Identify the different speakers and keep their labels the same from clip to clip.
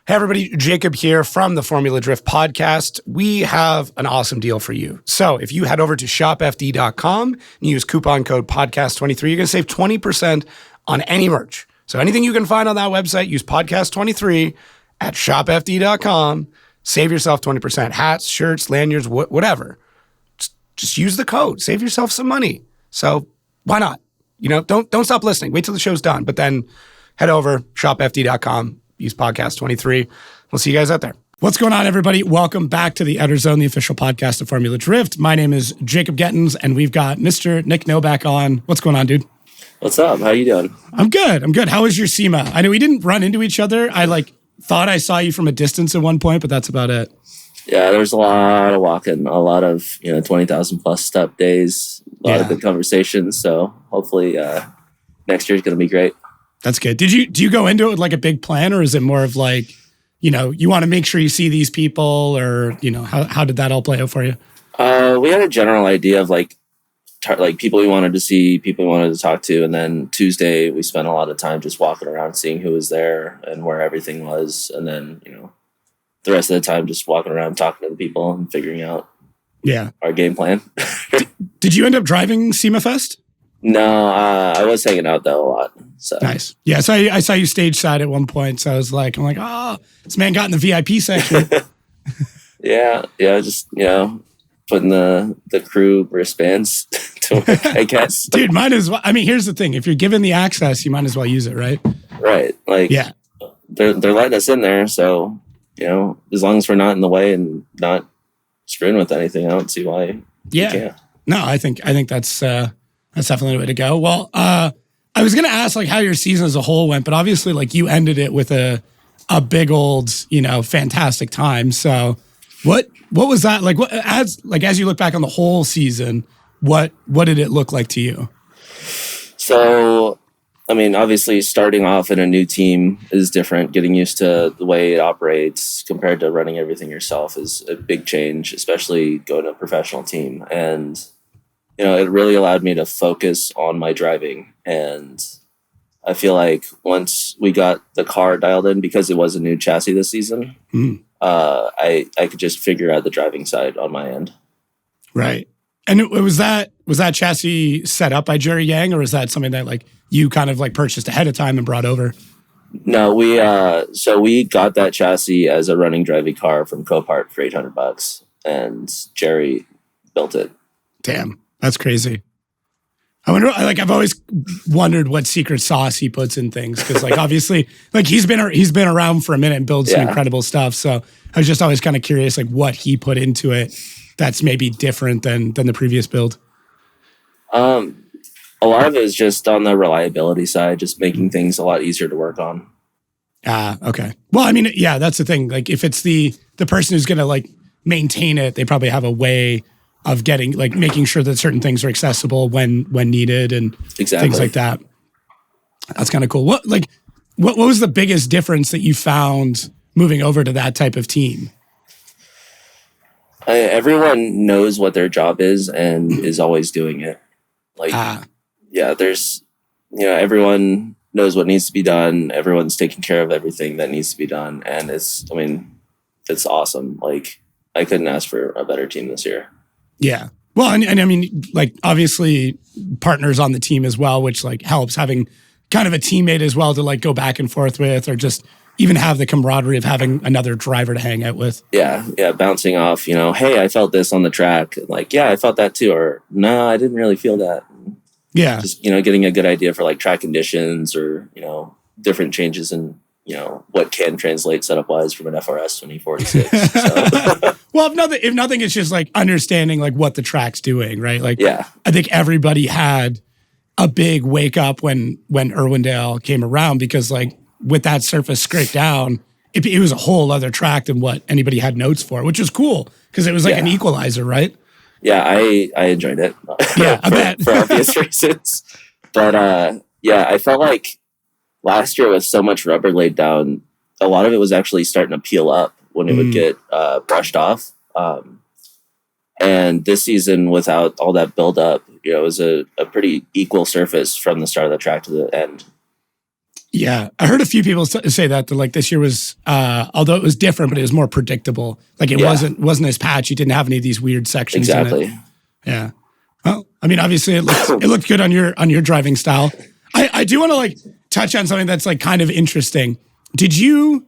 Speaker 1: Hey everybody, Jacob here from the Formula Drift podcast. We have an awesome deal for you. So if you head over to shopfd.com and use coupon code podcast23, you're going to save 20% on any merch. So anything you can find on that website, use podcast23 at shopfd.com. Save yourself 20%. Hats, shirts, lanyards, whatever. Just use the code. Save yourself some money. So why not? You know, don't stop listening. Wait till the show's done. But then head over, shopfd.com. Use podcast 23. We'll see you guys out there. What's going on, everybody? Welcome back to the Outerzone, the official podcast of Formula Drift. My name is Jacob Gettins, and we've got Mr. Nick Noback on. What's going on, dude?
Speaker 2: What's up? How you doing?
Speaker 1: I'm good. How was your Seema? I know we didn't run into each other. I thought I saw you from a distance at one point, but that's about it.
Speaker 2: Yeah, there was a lot of walking, a lot of 20,000 plus step days, a lot of good conversations. So hopefully next year's going to be great.
Speaker 1: That's good. Do you go into it with like a big plan, or is it more of like, you want to make sure you see these people, or, how did that all play out for you?
Speaker 2: We had a general idea of like people we wanted to see, people we wanted to talk to. And then Tuesday, we spent a lot of time just walking around, seeing who was there and where everything was. And then, the rest of the time, just walking around, talking to the people and figuring out our game plan.
Speaker 1: Did you end up driving SEMA Fest?
Speaker 2: No, I was hanging out though a lot. So.
Speaker 1: Nice. Yeah, so I saw you stage side at one point. So I'm like, oh, this man got in the VIP section.
Speaker 2: yeah, just putting the crew wristbands to work, I guess.
Speaker 1: Dude, might as well. I mean, here's the thing: if you're given the access, you might as well use it, right?
Speaker 2: Right. They're letting us in there, so as long as we're not in the way and not screwing with anything, I don't see why.
Speaker 1: Yeah.
Speaker 2: We can't.
Speaker 1: No, I think that's definitely the way to go. Well, I was going to ask how your season as a whole went, but obviously you ended it with a big old, fantastic time. So what was that like? What as you look back on the whole season, what did it look like to you?
Speaker 2: So, I mean, obviously starting off in a new team is different. Getting used to the way it operates compared to running everything yourself is a big change, especially going to a professional team. And it really allowed me to focus on my driving. And I feel like once we got the car dialed in, because it was a new chassis this season, I could just figure out the driving side on my end. Right.
Speaker 1: And was that chassis set up by Jerry Yang, or was that something that you kind of purchased ahead of time and brought over?
Speaker 2: No, we got that chassis as a running driving car from Copart for $800, and Jerry built it.
Speaker 1: Damn. That's crazy. I wonder, I've always wondered what secret sauce he puts in things. Cause obviously he's been around for a minute and built some incredible stuff. So I was just always kind of curious, what he put into it that's maybe different than the previous build.
Speaker 2: A lot of it is just on the reliability side, just making things a lot easier to work on.
Speaker 1: Okay. Well, I mean, yeah, that's the thing. If it's the person who's going to maintain it, they probably have a way of getting making sure that certain things are accessible when needed and things like that. That's kind of cool. What was the biggest difference that you found moving over to that type of team?
Speaker 2: Everyone knows what their job is and is always doing it. There's everyone knows what needs to be done. Everyone's taking care of everything that needs to be done, and it's awesome. I couldn't ask for a better team this year. Yeah.
Speaker 1: Well, and I mean, obviously partners on the team as well, which helps having kind of a teammate as well to go back and forth with, or just even have the camaraderie of having another driver to hang out with.
Speaker 2: Yeah. Bouncing off, hey, I felt this on the track. I felt that too. Or no, I didn't really feel that.
Speaker 1: Yeah.
Speaker 2: Just, getting a good idea for track conditions or, different changes in, what can translate setup wise from an FRS 2046. So.
Speaker 1: Well, if nothing, it's just understanding what the track's doing, right? I think everybody had a big wake up when Irwindale came around, because with that surface scraped down, it was a whole other track than what anybody had notes for, which was cool because it was an equalizer, right?
Speaker 2: Yeah, I enjoyed it.
Speaker 1: Yeah, I bet.
Speaker 2: For obvious reasons. But I felt like last year with so much rubber laid down, a lot of it was actually starting to peel up when it would get brushed off. And this season, without all that buildup, it was a pretty equal surface from the start of the track to the end.
Speaker 1: Yeah, I heard a few people say that like this year was, although it was different, but it was more predictable. Like it wasn't as patchy. Didn't have any of these weird sections.
Speaker 2: Exactly.
Speaker 1: In it. Yeah. Well, I mean, obviously it looked good on your driving style. I do want to like touch on something that's like kind of interesting. Did you?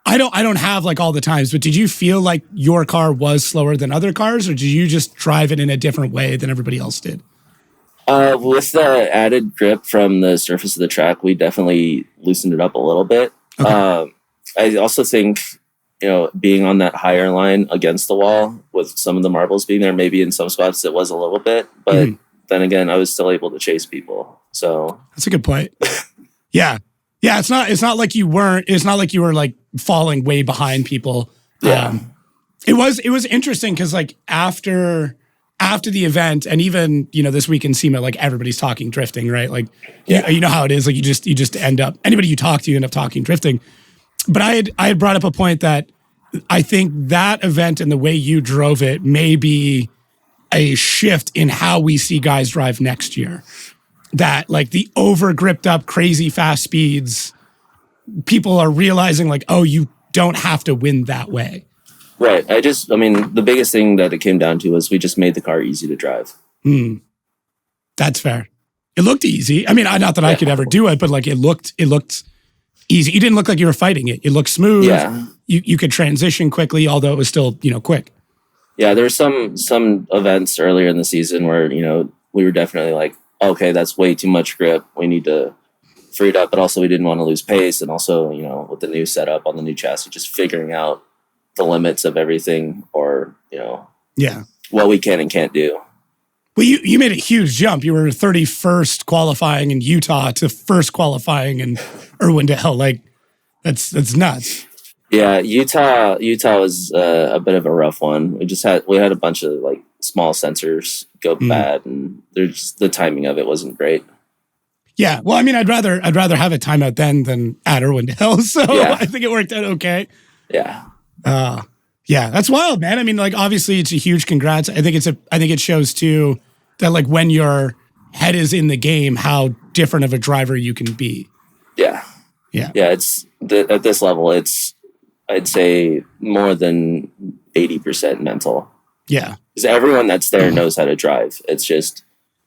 Speaker 1: I don't have like all the times, but did you feel like your car was slower than other cars, or did you just drive it in a different way than everybody else did?
Speaker 2: With the added grip from the surface of the track, we definitely loosened it up a little bit. Okay. I also think, being on that higher line against the wall with some of the marbles being there, maybe in some spots it was a little bit, but then again, I was still able to chase people. So
Speaker 1: that's a good point. Yeah. Yeah. It's not like you were like falling way behind people.
Speaker 2: Yeah.
Speaker 1: It was interesting because like after the event, and even, this week in Seema, like everybody's talking drifting, right? Like, you know how it is. Like you just end up, anybody you talk to, you end up talking drifting. But I had brought up a point that I think that event and the way you drove it may be a shift in how we see guys drive next year. That like the over gripped up, crazy fast speeds, people are realizing like, oh, you don't have to win that way.
Speaker 2: Right. The biggest thing that it came down to was we just made the car easy to drive.
Speaker 1: That's fair. It looked easy. I mean, not that I could ever do it, but like it looked easy. You didn't look like you were fighting it. It looked smooth.
Speaker 2: Yeah.
Speaker 1: You could transition quickly, although it was still, quick.
Speaker 2: Yeah, there were some events earlier in the season where, we were definitely like, okay, that's way too much grip. We need to free it up, but also we didn't want to lose pace. And also, with the new setup on the new chassis, just figuring out the limits of everything, or what we can and can't do.
Speaker 1: Well, you made a huge jump. You were 31st qualifying in Utah to first qualifying in Irwindale. Like that's nuts.
Speaker 2: Yeah, Utah was a bit of a rough one. We had a bunch of like small sensors go bad, and the timing of it wasn't great. Yeah,
Speaker 1: well, I mean, I'd rather have a timeout then than at Irwindale. So I think it worked out okay.
Speaker 2: Yeah.
Speaker 1: Yeah, that's wild, man. I mean, like, obviously it's a huge congrats. I think it shows too that like when your head is in the game, how different of a driver you can be.
Speaker 2: Yeah.
Speaker 1: Yeah.
Speaker 2: Yeah. At this level, I'd say more than 80% mental.
Speaker 1: Yeah.
Speaker 2: Because everyone that's there knows how to drive. It's just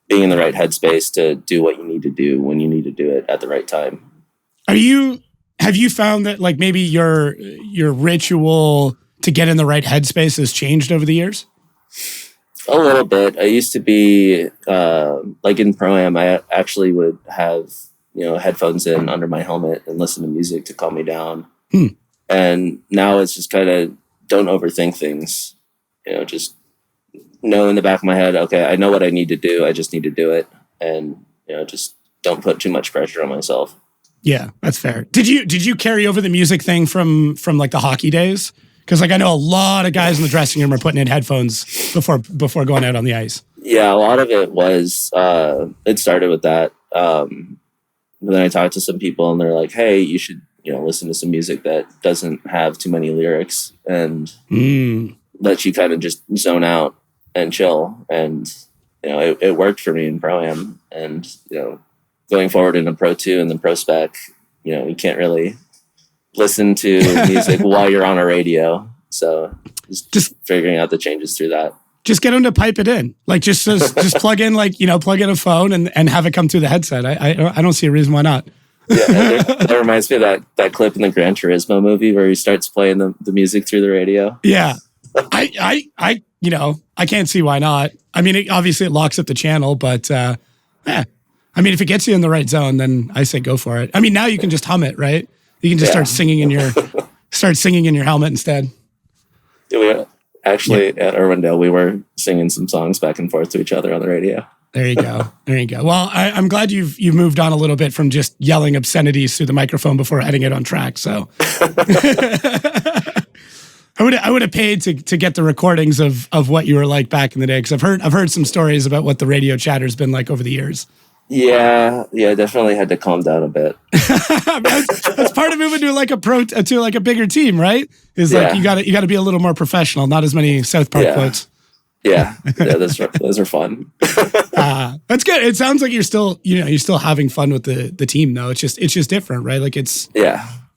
Speaker 2: being in the right headspace to do what you need to do when you need to do it at the right time. Have you found that like maybe your ritual to get in the right headspace has changed over the years? A little bit. I used to be like in ProAm, I actually would have, headphones in under my helmet and listen to music to calm me down. And now it's just kind of don't overthink things, just know in the back of my head, okay, I know what I need to do. I just need to do it. And, just don't put too much pressure on myself.
Speaker 1: Yeah, that's fair. Did you carry over the music thing from like the hockey days? Because like I know a lot of guys in the dressing room are putting in headphones before going out on the ice.
Speaker 2: Yeah, a lot of it was. It started with that. But then I talked to some people, and they're like, "Hey, you should listen to some music that doesn't have too many lyrics and let you kind of just zone out and chill." And it worked for me in ProAm, and going forward in a Pro 2 and then Pro Spec, you can't really listen to music while you're on a radio. So just figuring out the changes through that.
Speaker 1: Just get them to pipe it in. Like just plug in plug in a phone and have it come through the headset. I don't see a reason why not.
Speaker 2: Yeah, that reminds me of that clip in the Gran Turismo movie where he starts playing the music through the radio.
Speaker 1: Yeah. I can't see why not. I mean, obviously it locks up the channel, but I mean, if it gets you in the right zone, then I say go for it. I mean, now you can just hum it, right? You can just start singing in your helmet instead.
Speaker 2: Yeah, we actually at Irwindale, we were singing some songs back and forth to each other on the radio.
Speaker 1: There you go. There you go. Well, I'm glad you've moved on a little bit from just yelling obscenities through the microphone before heading it on track. So I would have paid to get the recordings of what you were like back in the day, because I've heard some stories about what the radio chatter's been like over the years.
Speaker 2: Yeah, definitely had to calm down a bit.
Speaker 1: That's part of moving to like a bigger team, right? Is like you got to be a little more professional. Not as many South Park quotes.
Speaker 2: Yeah, those are fun.
Speaker 1: That's good. It sounds like you're still having fun with the team though. It's just different, right? Like it's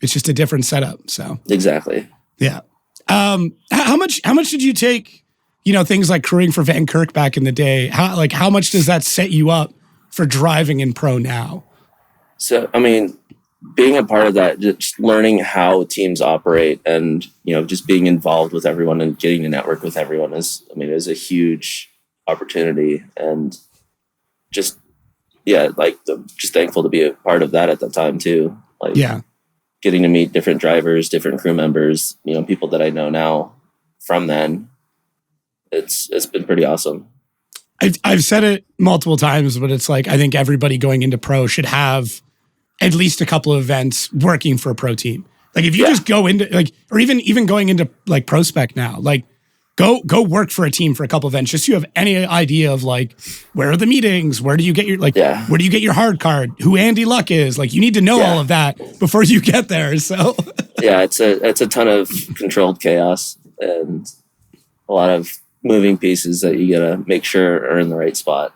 Speaker 1: just a different setup. So
Speaker 2: exactly.
Speaker 1: Yeah. How much did you take, things like crewing for Van Kirk back in the day? How much does that set you up for driving in pro now?
Speaker 2: So, I mean, being a part of that, just learning how teams operate and, just being involved with everyone and getting to network with everyone is a huge opportunity. And just thankful to be a part of that at the time too. Getting to meet different drivers, different crew members, people that I know now from then. It's been pretty awesome.
Speaker 1: I've said it multiple times, but it's like, I think everybody going into pro should have at least a couple of events working for a pro team. Like if you just go into or even going into like pro spec now, like go work for a team for a couple of events, just so you have any idea of like, where are the meetings? Where do you get your, where do you get your hard card? Who Andy Luck is? Like you need to know all of that before you get there. So
Speaker 2: it's a ton of controlled chaos and a lot of moving pieces that you gotta make sure are in the right spot.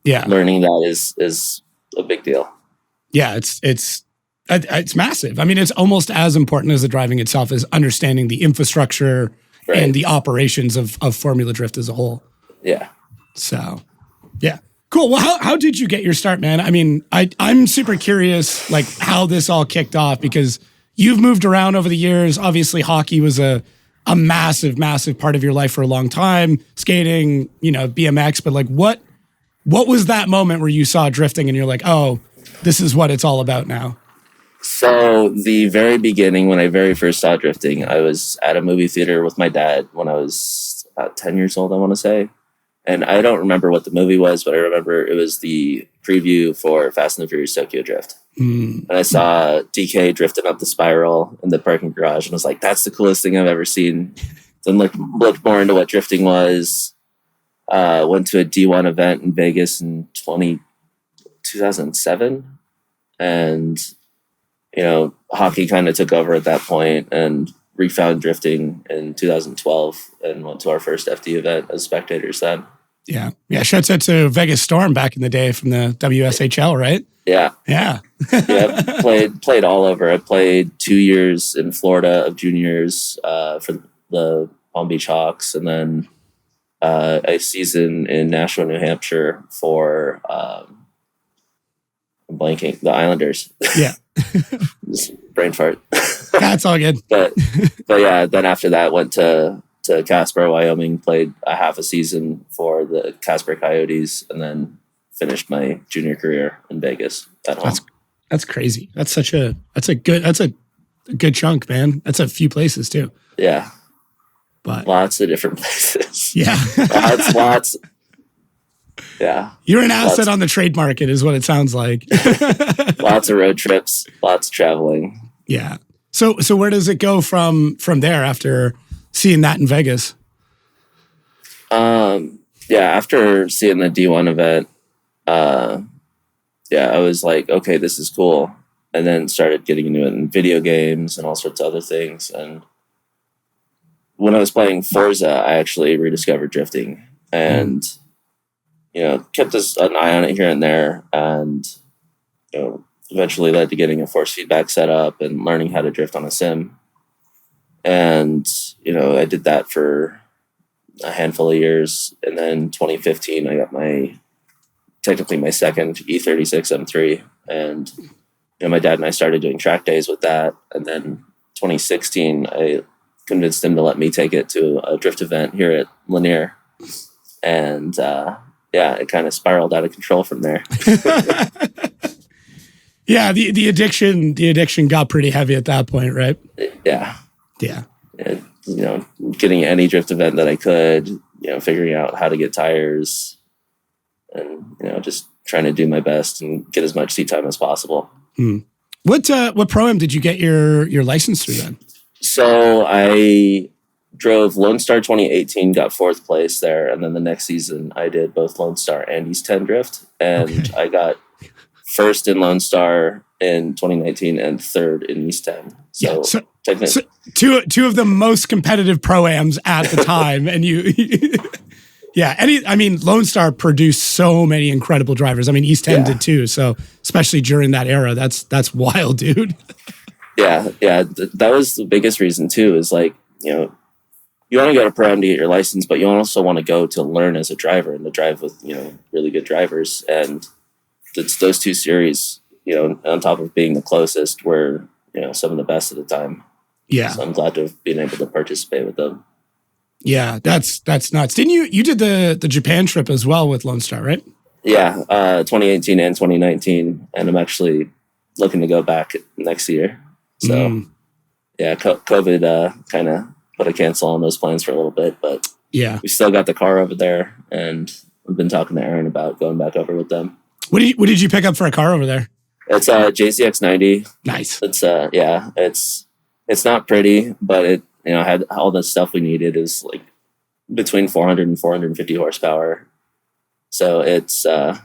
Speaker 2: Learning that is a big deal.
Speaker 1: Yeah, it's massive. I mean, it's almost as important as the driving itself as understanding the infrastructure and the operations of Formula Drift as a whole.
Speaker 2: Yeah.
Speaker 1: So, yeah. Cool. Well, how did you get your start, man? I mean, I'm super curious, like, how this all kicked off, because you've moved around over the years. Obviously, hockey was a massive, massive part of your life for a long time. Skating, BMX. But, like, what was that moment where you saw drifting and you're like, oh, this is what it's all about now?
Speaker 2: So the very beginning, when I very first saw drifting, I was at a movie theater with my dad when I was about 10 years old, I want to say. And I don't remember what the movie was, but I remember it was the preview for Fast and the Furious Tokyo Drift. And I saw DK drifting up the spiral in the parking garage and was like, that's the coolest thing I've ever seen. Then looked more into what drifting was. Went to a D1 event in Vegas in 2007. And, hockey kind of took over at that point and refound drifting in 2012 and went to our first FD event as spectators then. Yeah.
Speaker 1: Yeah. Shouts out to Vegas Storm back in the day from the WSHL, right?
Speaker 2: Yeah.
Speaker 1: Yeah.
Speaker 2: Played all over. I played 2 years in Florida of juniors for the Palm Beach Hawks, and then a season in Nashua, New Hampshire for I'm blanking, the Islanders.
Speaker 1: Yeah.
Speaker 2: Just brain fart.
Speaker 1: That's all good.
Speaker 2: But yeah, then after that went to Casper, Wyoming, played a half a season for the Casper Coyotes, and then finished my junior career in Vegas at home.
Speaker 1: That's crazy. That's a good chunk, man. That's a few places too.
Speaker 2: Yeah.
Speaker 1: But
Speaker 2: lots of different places.
Speaker 1: Yeah.
Speaker 2: lots. Yeah.
Speaker 1: You're an asset on the trade market is what it sounds like.
Speaker 2: Lots of road trips, lots of traveling.
Speaker 1: Yeah. So where does it go from there after seeing that in Vegas?
Speaker 2: After seeing the D1 event, I was like, okay, this is cool. And then started getting into it in video games and all sorts of other things. And when I was playing Forza, I actually rediscovered drifting and, kept an eye on it here and there. And, eventually led to getting a force feedback set up and learning how to drift on a sim. And, I did that for a handful of years. And then 2015, I got my second E36 M3. And, my dad and I started doing track days with that. And then 2016, I convinced him to let me take it to a drift event here at Lanier. And, it kind of spiraled out of control from there.
Speaker 1: Yeah, the addiction got pretty heavy at that point, right?
Speaker 2: Yeah.
Speaker 1: Yeah.
Speaker 2: And, getting any drift event that I could, figuring out how to get tires and, just trying to do my best and get as much seat time as possible.
Speaker 1: What ProAm did you get your license through then?
Speaker 2: So I drove Lone Star 2018, got 4th place there. And then the next season I did both Lone Star and East 10 Drift. And I got first in Lone Star in 2019 and 3rd in East 10. So
Speaker 1: two of the most competitive Pro-Ams at the time. And you Yeah. Lone Star produced so many incredible drivers. I mean, East 10 did too. So especially during that era, that's wild, dude.
Speaker 2: Yeah. That was the biggest reason too, is like, you know, you want to go to ProAm to get your license, but you also want to go to learn as a driver and to drive with, you know, really good drivers. And it's those two series, you know, on top of being the closest, were, you know, some of the best at the time.
Speaker 1: Yeah.
Speaker 2: So I'm glad to have been able to participate with them.
Speaker 1: Yeah, that's nuts. Didn't you did the Japan trip as well with Lone Star, right?
Speaker 2: Yeah, 2018 and 2019, and I'm actually looking to go back next year. So, yeah, COVID kind of put a cancel on those plans for a little bit, but
Speaker 1: yeah,
Speaker 2: we still got the car over there, and we've been talking to Aaron about going back over with them.
Speaker 1: What did you pick up for a car over there?
Speaker 2: It's a JZX90.
Speaker 1: Nice.
Speaker 2: It's it's not pretty, but it, you know, had all the stuff we needed. Is like between 400 and 450 horsepower. So it's yeah,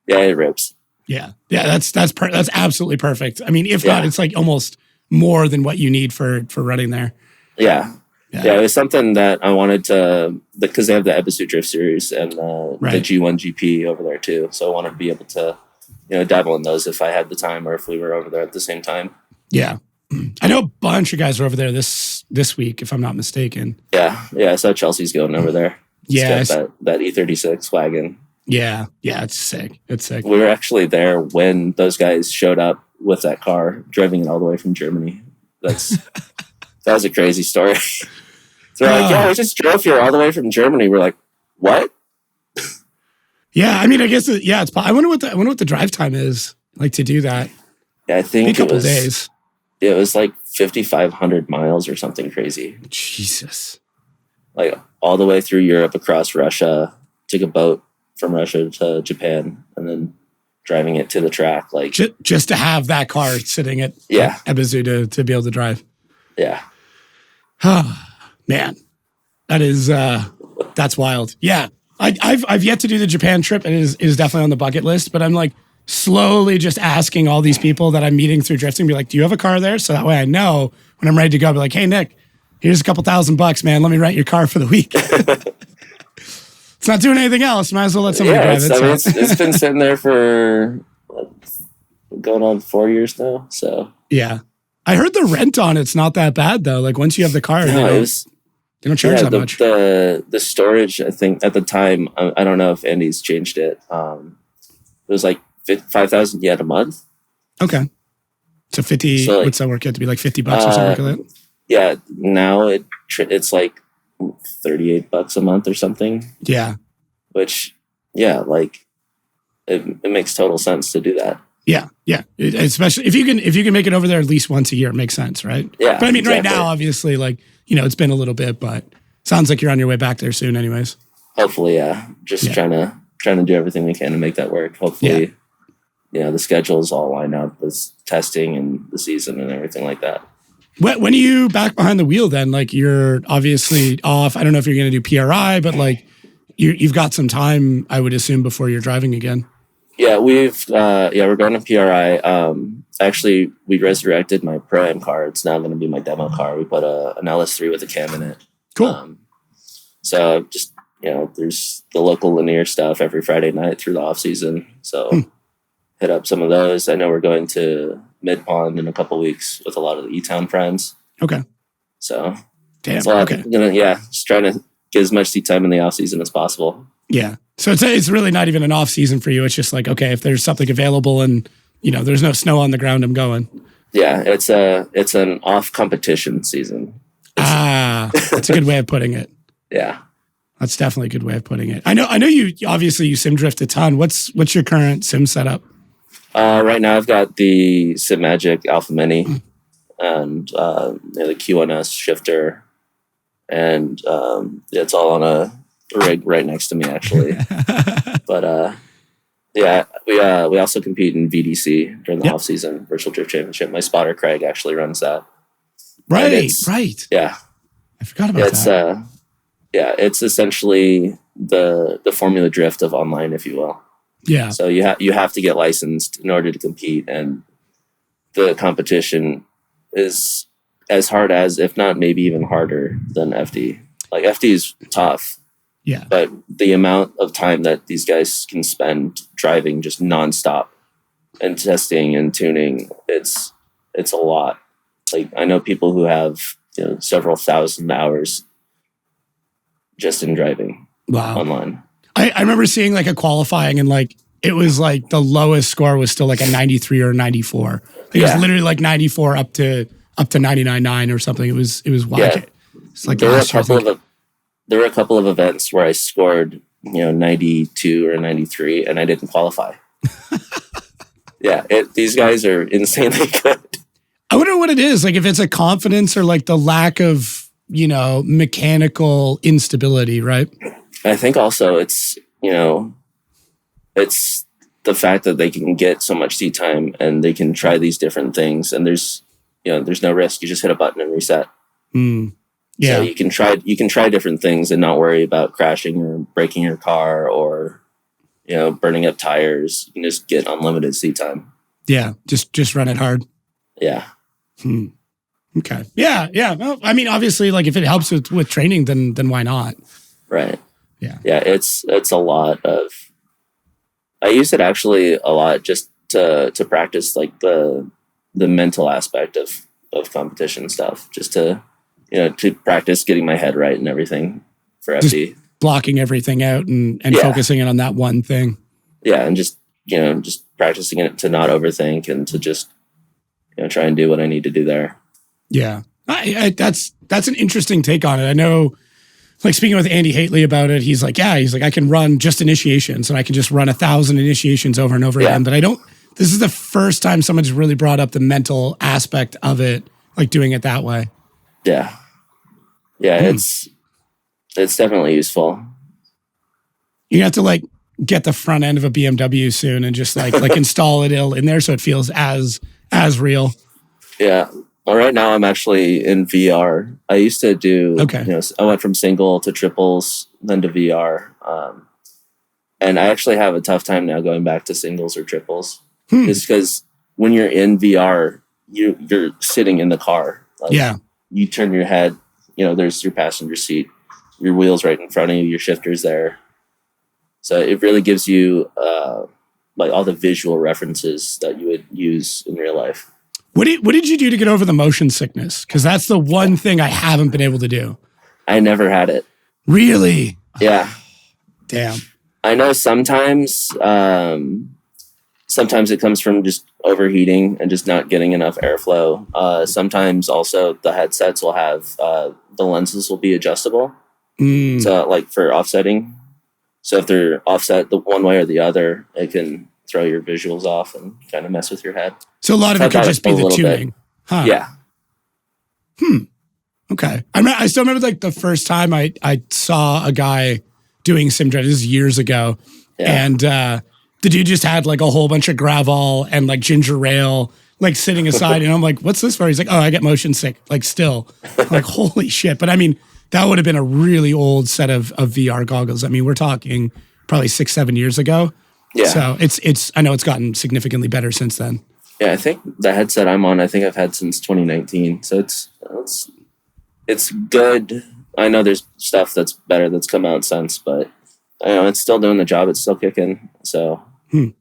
Speaker 2: it rips.
Speaker 1: Yeah, that's absolutely perfect. I mean, if not, it's like almost more than what you need for running there.
Speaker 2: Yeah. It was something that I wanted to, because they have the Episode Drift series and the G1 GP over there too. So I wanted to be able to, you know, dabble in those if I had the time or if we were over there at the same time.
Speaker 1: Yeah. I know a bunch of guys are over there this week, if I'm not mistaken.
Speaker 2: Yeah. I saw Chelsea's going over there.
Speaker 1: Yeah.
Speaker 2: That E36 wagon. Yeah.
Speaker 1: It's sick.
Speaker 2: We were actually there when those guys showed up with that car, driving it all the way from Germany. That was a crazy story. So they're like, yeah, we just drove here all the way from Germany. We're like, what?
Speaker 1: Yeah, I mean, I guess I wonder what the drive time is like to do that.
Speaker 2: Yeah, I think
Speaker 1: a couple days.
Speaker 2: It was like 5,500 miles or something crazy.
Speaker 1: Jesus.
Speaker 2: Like all the way through Europe, across Russia, took a boat from Russia to Japan, and then driving it to the track. Like
Speaker 1: just to have that car sitting at Ebizu to be able to drive.
Speaker 2: Yeah.
Speaker 1: Man, that is that's wild. Yeah, I've yet to do the Japan trip, and it is definitely on the bucket list. But I'm like slowly just asking all these people that I'm meeting through drifting, be like, "Do you have a car there?" So that way I know when I'm ready to go. I'll be like, "Hey Nick, here's a couple $1,000, man. Let me rent your car for the week." It's not doing anything else. Might as well let somebody drive it.
Speaker 2: It's been sitting there for going on 4 years now. So
Speaker 1: yeah, I heard the rent on it's not that bad though. Like once you have the car, they don't charge that much.
Speaker 2: The storage, I think at the time, I don't know if Andy's changed it. It was like 5,000 yen a month.
Speaker 1: Okay, so 50. So what's that work out to be like $50 or something like that?
Speaker 2: Yeah, now it's like $38 a month or something.
Speaker 1: Yeah,
Speaker 2: which like it makes total sense to do that.
Speaker 1: Yeah. Especially if you can make it over there at least once a year, it makes sense, right?
Speaker 2: Yeah.
Speaker 1: But I mean, right now, obviously, like, you know, it's been a little bit, but sounds like you're on your way back there soon, anyways.
Speaker 2: Hopefully, yeah. Just trying to do everything we can to make that work. Hopefully, you know, the schedules all line up with testing and the season and everything like that.
Speaker 1: When are you back behind the wheel then? Like, you're obviously off. I don't know if you're going to do PRI, but like, you've got some time, I would assume, before you're driving again.
Speaker 2: Yeah, we're going to PRI. Actually, we resurrected my ProAm car. It's now going to be my demo car. We put an LS3 with a cam in it.
Speaker 1: Cool.
Speaker 2: So just, you know, there's the local linear stuff every Friday night through the off season. So hit up some of those. I know we're going to Mid Pond in a couple weeks with a lot of the E-Town friends.
Speaker 1: Okay.
Speaker 2: So
Speaker 1: damn.
Speaker 2: Just trying to get as much seat time in the off season as possible.
Speaker 1: Yeah. So it's really not even an off season for you. It's just like, okay, if there's something available and, you know, there's no snow on the ground, I'm going.
Speaker 2: Yeah, it's an off competition season.
Speaker 1: That's a good way of putting it.
Speaker 2: Yeah.
Speaker 1: That's definitely a good way of putting it. I know you obviously you sim drift a ton. What's your current sim setup?
Speaker 2: Right now I've got the SimMagic Alpha Mini and the Q1S shifter, and it's all on a rig right next to me actually. But we also compete in VDC during the off season Virtual Drift Championship. My spotter Craig actually runs that.
Speaker 1: Right.
Speaker 2: Yeah,
Speaker 1: I forgot about that.
Speaker 2: It's essentially the Formula Drift of online, if you will.
Speaker 1: Yeah.
Speaker 2: So you have to get licensed in order to compete, and the competition is as hard as, if not maybe even harder than FD. Like FD is tough.
Speaker 1: Yeah.
Speaker 2: But the amount of time that these guys can spend driving just nonstop and testing and tuning, it's a lot. Like, I know people who have, several thousand hours just in driving online.
Speaker 1: I remember seeing like a qualifying, and like it was like the lowest score was still like a 93 or a 94. It was literally like 94 up to 99.9 or something. It was wild.
Speaker 2: Yeah.
Speaker 1: It's like
Speaker 2: there were a couple of events where I scored 92 or 93 and I didn't qualify. These guys are insanely good.
Speaker 1: I wonder what it is. Like if it's a confidence or like the lack of, mechanical instability, right?
Speaker 2: I think also it's the fact that they can get so much seat time and they can try these different things, and there's no risk. You just hit a button and reset.
Speaker 1: Yeah.
Speaker 2: So you can try different things and not worry about crashing or breaking your car or, burning up tires. You can just get unlimited seat time.
Speaker 1: Yeah. Just run it hard.
Speaker 2: Yeah.
Speaker 1: Okay. Yeah. Well, I mean, obviously, like if it helps with training, then why not?
Speaker 2: Right.
Speaker 1: Yeah.
Speaker 2: Yeah. It's a lot of. I use it actually a lot just to practice like the mental aspect of competition stuff, just to practice getting my head right and everything for FD.
Speaker 1: Blocking everything out and focusing in on that one thing.
Speaker 2: Yeah, and just practicing it to not overthink and to just try and do what I need to do there.
Speaker 1: Yeah, that's an interesting take on it. I know, like speaking with Andy Haitley about it, he's like, I can run just initiations and I can just run 1,000 initiations over and over again. But this is the first time someone's really brought up the mental aspect of it, like doing it that way.
Speaker 2: Yeah. It's definitely useful.
Speaker 1: You have to like get the front end of a BMW soon and just like install it in there so it feels as real.
Speaker 2: Yeah. Well, right now I'm actually in VR. I used to do, I went from single to triples, then to VR. And I actually have a tough time now going back to singles or triples. Just because when you're in VR, you're sitting in the car. Like, you turn your head, there's your passenger seat, your wheel's right in front of you, your shifter's there. So it really gives you like all the visual references that you would use in real life.
Speaker 1: What did you do to get over the motion sickness? Because that's the one thing I haven't been able to do.
Speaker 2: I never had it.
Speaker 1: Really?
Speaker 2: Yeah.
Speaker 1: Damn.
Speaker 2: I know sometimes it comes from just overheating and just not getting enough airflow. Sometimes also the headsets will have the lenses will be adjustable. So like for offsetting. So if they're offset the one way or the other, it can throw your visuals off and kind of mess with your head.
Speaker 1: So a lot of it could just be the tuning. Huh.
Speaker 2: Yeah.
Speaker 1: Okay. I still remember like the first time I saw a guy doing sim drive. This is years ago. Yeah. And the dude just had like a whole bunch of gravel and like ginger ale like sitting aside. And I'm like, what's this for? He's like, oh, I get motion sick. Like still. I'm like, holy shit. But I mean, that would have been a really old set of VR goggles. I mean, we're talking probably 6-7 years ago.
Speaker 2: Yeah.
Speaker 1: So it's I know it's gotten significantly better since then.
Speaker 2: Yeah, I think the headset I'm on, I've had since 2019. So it's good. I know there's stuff that's better that's come out since, but it's still doing the job. It's still kicking. So.
Speaker 1: And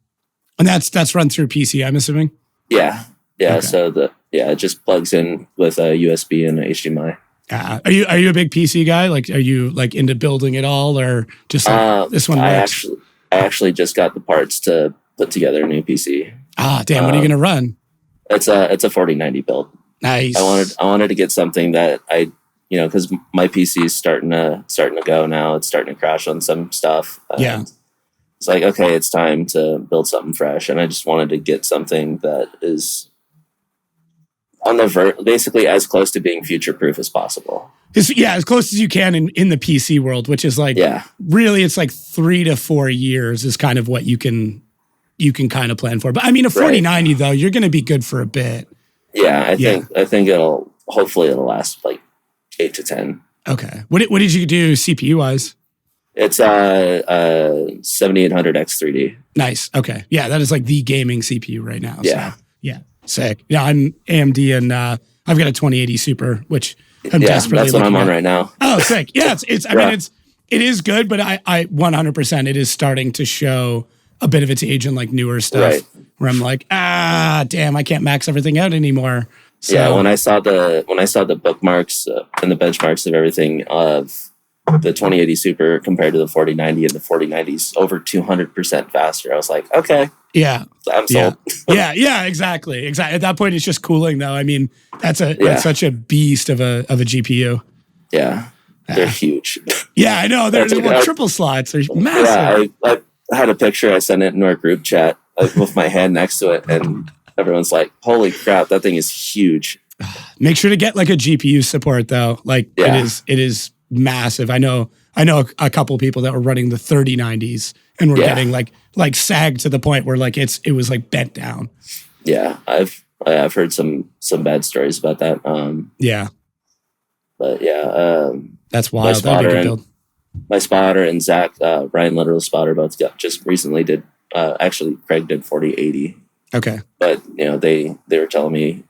Speaker 1: that's run through PC, I'm assuming.
Speaker 2: Yeah.
Speaker 1: Okay.
Speaker 2: So it just plugs in with a USB and a HDMI.
Speaker 1: Are you a big PC guy? Like, are you like into building it all, or just like, this one works?
Speaker 2: I actually just got the parts to put together a new PC.
Speaker 1: Damn! What are you gonna run?
Speaker 2: It's a 4090 build.
Speaker 1: Nice.
Speaker 2: I wanted to get something that because my PC is starting to go now. It's starting to crash on some stuff. It's like, okay, it's time to build something fresh, and I just wanted to get something that is on the basically as close to being future-proof as possible.
Speaker 1: As close as you can in the PC world, which is like, really, it's like 3 to 4 years is kind of what you can kind of plan for. But I mean, a 4090 though, you're going to be good for a bit. Yeah,
Speaker 2: I think hopefully it'll last like 8 to 10.
Speaker 1: Okay. What did you do CPU wise?
Speaker 2: It's 7800 X3D.
Speaker 1: Nice. Okay. Yeah, that is like the gaming CPU right now.
Speaker 2: Yeah.
Speaker 1: So, yeah. Sick. Yeah, I'm AMD and I've got a 2080 Super, which I'm desperately
Speaker 2: that's what
Speaker 1: looking
Speaker 2: I'm on
Speaker 1: at
Speaker 2: right now.
Speaker 1: Oh, sick. Yeah, it's I mean it is good, but I 100% it is starting to show a bit of its age in like newer stuff where I'm like, damn, I can't max everything out anymore. So,
Speaker 2: yeah, when I saw the bookmarks and the benchmarks of everything of the 2080 Super compared to the 4090 and the 4090's over 200% faster, I was like, okay,
Speaker 1: yeah,
Speaker 2: I'm sold.
Speaker 1: Yeah, exactly. At that point, it's just cooling, though. I mean, that's such a beast of a GPU.
Speaker 2: Yeah, they're huge.
Speaker 1: Yeah, I know. They're triple slots. They're massive.
Speaker 2: Yeah, I had a picture. I sent it in our group chat with my hand next to it, and everyone's like, "Holy crap, that thing is huge!"
Speaker 1: Make sure to get like a GPU support though. Like it is massive. I know a couple of people that were running the 3090s and were getting like sagged to the point where like it was like bent down.
Speaker 2: Yeah, I've heard some bad stories about that. But yeah,
Speaker 1: that's wild.
Speaker 2: My spotter and Zach, Ryan Literal spotter, both just recently did. Actually, Craig did 4080.
Speaker 1: Okay,
Speaker 2: but they were telling me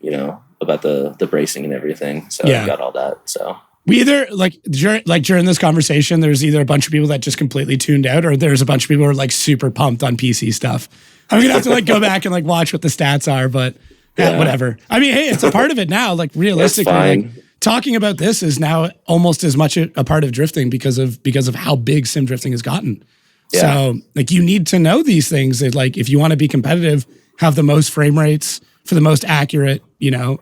Speaker 2: about the bracing and everything, so I got all that. So
Speaker 1: we either during this conversation, there's either a bunch of people that just completely tuned out, or there's a bunch of people who are like super pumped on PC stuff. I'm gonna have to like go back and like watch what the stats are, but whatever. I mean, hey, it's a part of it now. Like realistically, like, talking about this is now almost as much a part of drifting because of how big sim drifting has gotten. Yeah. So like you need to know these things. That, like if you want to be competitive, have the most frame rates for the most accurate,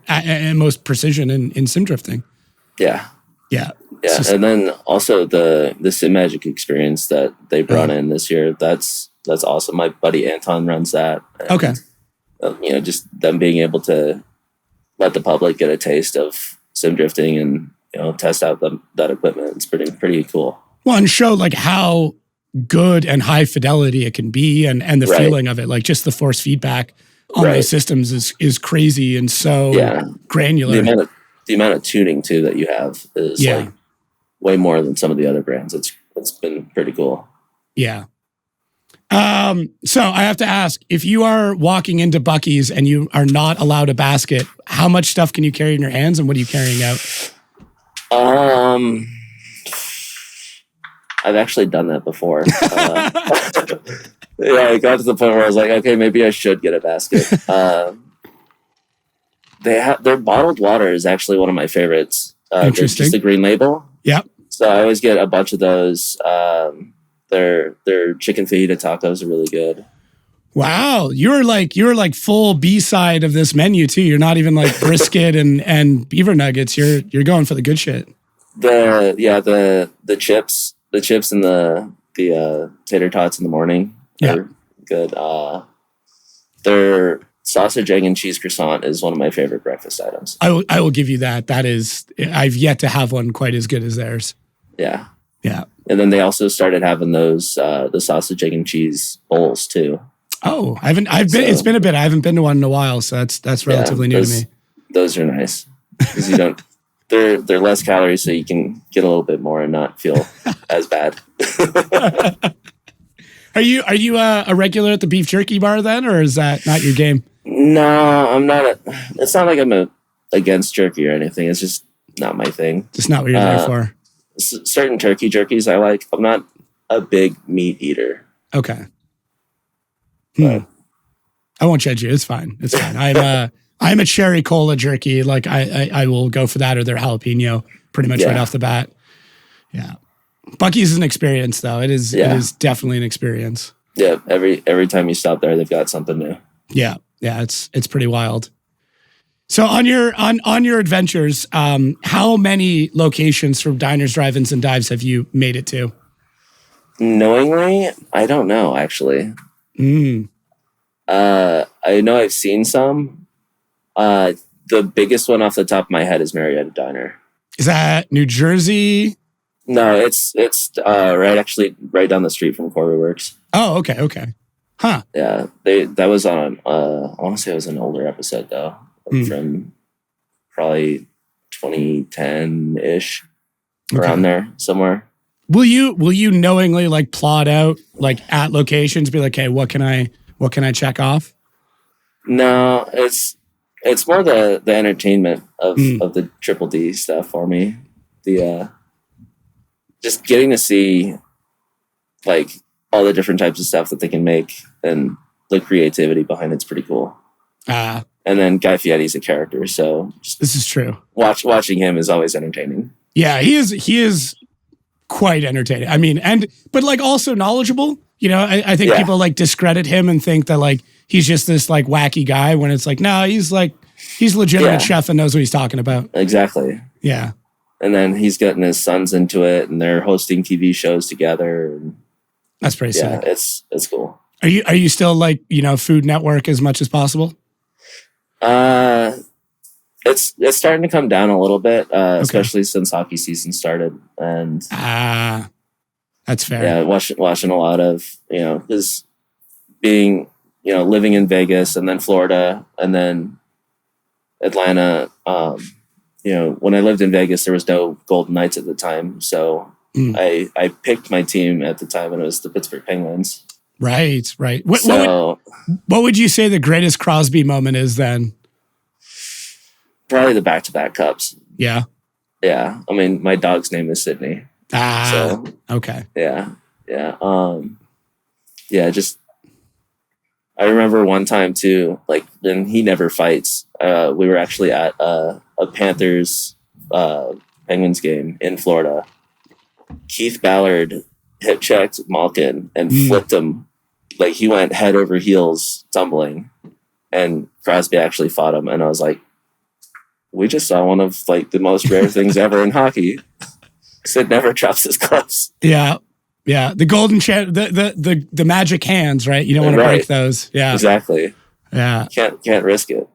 Speaker 1: and most precision in sim drifting.
Speaker 2: Yeah.
Speaker 1: Yeah.
Speaker 2: Yeah. And then also the Sim Magic experience that they brought in this year, that's awesome. My buddy Anton runs that. And,
Speaker 1: okay.
Speaker 2: Just them being able to let the public get a taste of sim drifting and, test out that equipment. It's pretty cool.
Speaker 1: Well, and show like how good and high fidelity it can be and the feeling of it, like just the force feedback on those systems is crazy and so granular.
Speaker 2: The amount of tuning too that you have is like way more than some of the other brands. It's been pretty cool.
Speaker 1: Yeah. So I have to ask, if you are walking into Buc-ee's and you are not allowed a basket, how much stuff can you carry in your hands and what are you carrying out?
Speaker 2: I've actually done that before. I got to the point where I was like, okay, maybe I should get a basket. Their bottled water is actually one of my favorites.
Speaker 1: Interesting.
Speaker 2: Just the green label.
Speaker 1: Yep.
Speaker 2: So I always get a bunch of those. Their chicken fajita tacos are really good.
Speaker 1: Wow, you're like full B-side of this menu too. You're not even like brisket and beaver nuggets. You're going for the good shit.
Speaker 2: The chips and the tater tots in the morning are good. Their sausage, egg, and cheese croissant is one of my favorite breakfast items.
Speaker 1: I will give you that. That is, I've yet to have one quite as good as theirs.
Speaker 2: Yeah.
Speaker 1: Yeah.
Speaker 2: And then they also started having those the sausage, egg, and cheese bowls too.
Speaker 1: Oh, it's been a bit. I haven't been to one in a while, so that's relatively new to me.
Speaker 2: Those are nice because you don't. They're less calories, so you can get a little bit more and not feel as bad.
Speaker 1: Are you a regular at the beef jerky bar then, or is that not your game?
Speaker 2: No, I'm not. It's not like I'm against jerky or anything. It's just not my thing.
Speaker 1: Just not what you're there for.
Speaker 2: Certain turkey jerkies I like. I'm not a big meat eater.
Speaker 1: Okay. I won't judge you. It's fine. It's fine. I'm a cherry cola jerky. Like I will go for that or their jalapeno pretty much right off the bat. Yeah. Buc-ee's is an experience though. It is definitely an experience.
Speaker 2: Yeah. Every time you stop there, they've got something new.
Speaker 1: Yeah. Yeah. It's pretty wild. So on your adventures, how many locations from diners, drive-ins, and dives have you made it to?
Speaker 2: Knowingly, I don't know actually. I know I've seen some. The biggest one off the top of my head is Marietta Diner. Is
Speaker 1: that New Jersey?
Speaker 2: No, it's right down the street from Corey Works.
Speaker 1: Oh, okay. Huh.
Speaker 2: Yeah, that was on. I want to say it was an older episode though, from probably 2010-ish, around there somewhere.
Speaker 1: Will you knowingly like plot out like at locations, be like, hey, what can I check off?
Speaker 2: No, it's more the entertainment of the Triple D stuff for me. The just getting to see like all the different types of stuff that they can make and the creativity behind it's pretty cool. And then Guy Fieri's a character, so
Speaker 1: this is true.
Speaker 2: Watching him is always entertaining.
Speaker 1: Yeah, he is quite entertaining. I mean, but like also knowledgeable. You know, I think people like discredit him and think that like he's just this like wacky guy when it's like, no, he's a legitimate chef and knows what he's talking about.
Speaker 2: Exactly.
Speaker 1: Yeah.
Speaker 2: And then he's getting his sons into it, and they're hosting TV shows together. And
Speaker 1: that's pretty sick.
Speaker 2: Yeah, it's cool.
Speaker 1: Are you still like, you know, Food Network as much as possible?
Speaker 2: It's starting to come down a little bit, especially since hockey season started. And
Speaker 1: that's fair.
Speaker 2: Yeah, watching a lot of, you know, because being, you know, living in Vegas and then Florida and then Atlanta. You know, when I lived in Vegas, there was no Golden Knights at the time, so I picked my team at the time, and it was the Pittsburgh Penguins.
Speaker 1: Right. What would you say the greatest Crosby moment is then?
Speaker 2: Probably the back-to-back cups.
Speaker 1: Yeah.
Speaker 2: Yeah. I mean, my dog's name is Sydney.
Speaker 1: Okay.
Speaker 2: Yeah. Just I remember one time too, like, and he never fights. We were actually at a Panthers Penguins game in Florida. Keith Ballard hip checked Malkin and flipped him. Like, he went head over heels tumbling, and Crosby actually fought him. And I was like, we just saw one of like the most rare things ever in hockey. Sid never drops his gloves. Yeah.
Speaker 1: The golden the magic hands, right? You don't want to break those. Yeah,
Speaker 2: exactly.
Speaker 1: Yeah,
Speaker 2: can't risk it.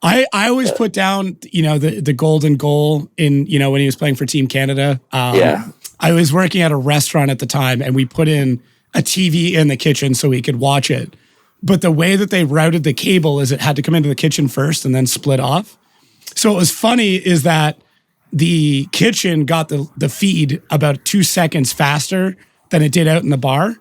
Speaker 1: I always put down, you know, the golden goal in, you know, when he was playing for Team Canada. I was working at a restaurant at the time, and we put in a TV in the kitchen so we could watch it. But the way that they routed the cable is it had to come into the kitchen first and then split off. So what was funny is that the kitchen got the feed about 2 seconds faster than it did out in the bar.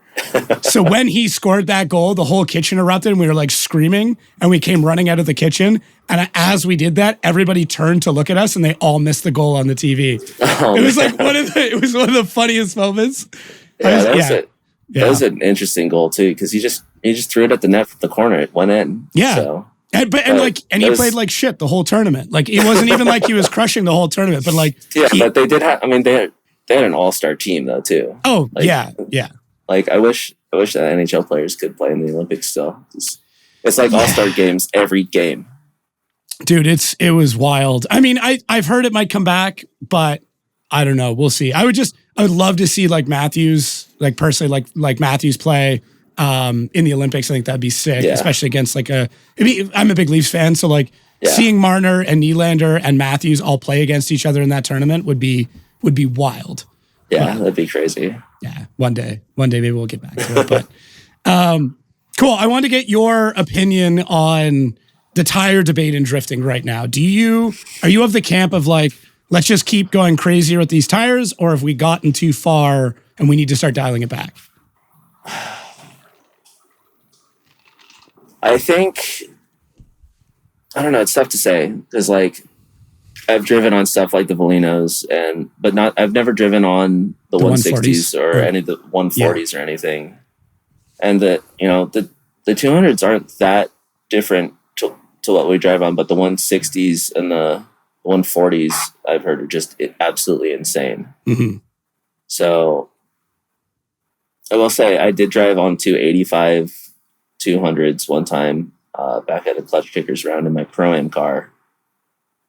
Speaker 1: So when he scored that goal, the whole kitchen erupted and we were like screaming, and we came running out of the kitchen. And as we did that, everybody turned to look at us and they all missed the goal on the TV. It was like it was one of the funniest moments.
Speaker 2: That was an interesting goal too, because he just threw it at the net from the corner. It went in.
Speaker 1: Yeah. So. He played like shit the whole tournament. Like, it wasn't even like he was crushing the whole tournament, but like
Speaker 2: but they did have. I mean, they had an all-star team though too.
Speaker 1: Oh, like, yeah.
Speaker 2: Like, I wish that NHL players could play in the Olympics still. It's like all-star games every game.
Speaker 1: Dude, it was wild. I mean, I've heard it might come back, but I don't know. We'll see. I would love to see like Matthews, like personally, like Matthews play in the Olympics. I think that'd be sick, especially against like I'm a big Leafs fan, so like seeing Marner and Nylander and Matthews all play against each other in that tournament would be wild.
Speaker 2: Yeah, that'd be crazy.
Speaker 1: Yeah, one day maybe we'll get back to it. But cool. I want to get your opinion on the tire debate in drifting right now. Are you of the camp of like, let's just keep going crazier with these tires, or have we gotten too far and we need to start dialing it back?
Speaker 2: I think, I don't know, it's tough to say, because like I've driven on stuff like the Volinos, I've never driven on the 160s or any of the 140s or anything. And the 200s aren't that different to what we drive on, but the 160s and the 140s I've heard are just absolutely insane.
Speaker 1: Mm-hmm.
Speaker 2: So I will say I did drive on 285 200s one time back at a clutch kickers round in my ProAm car,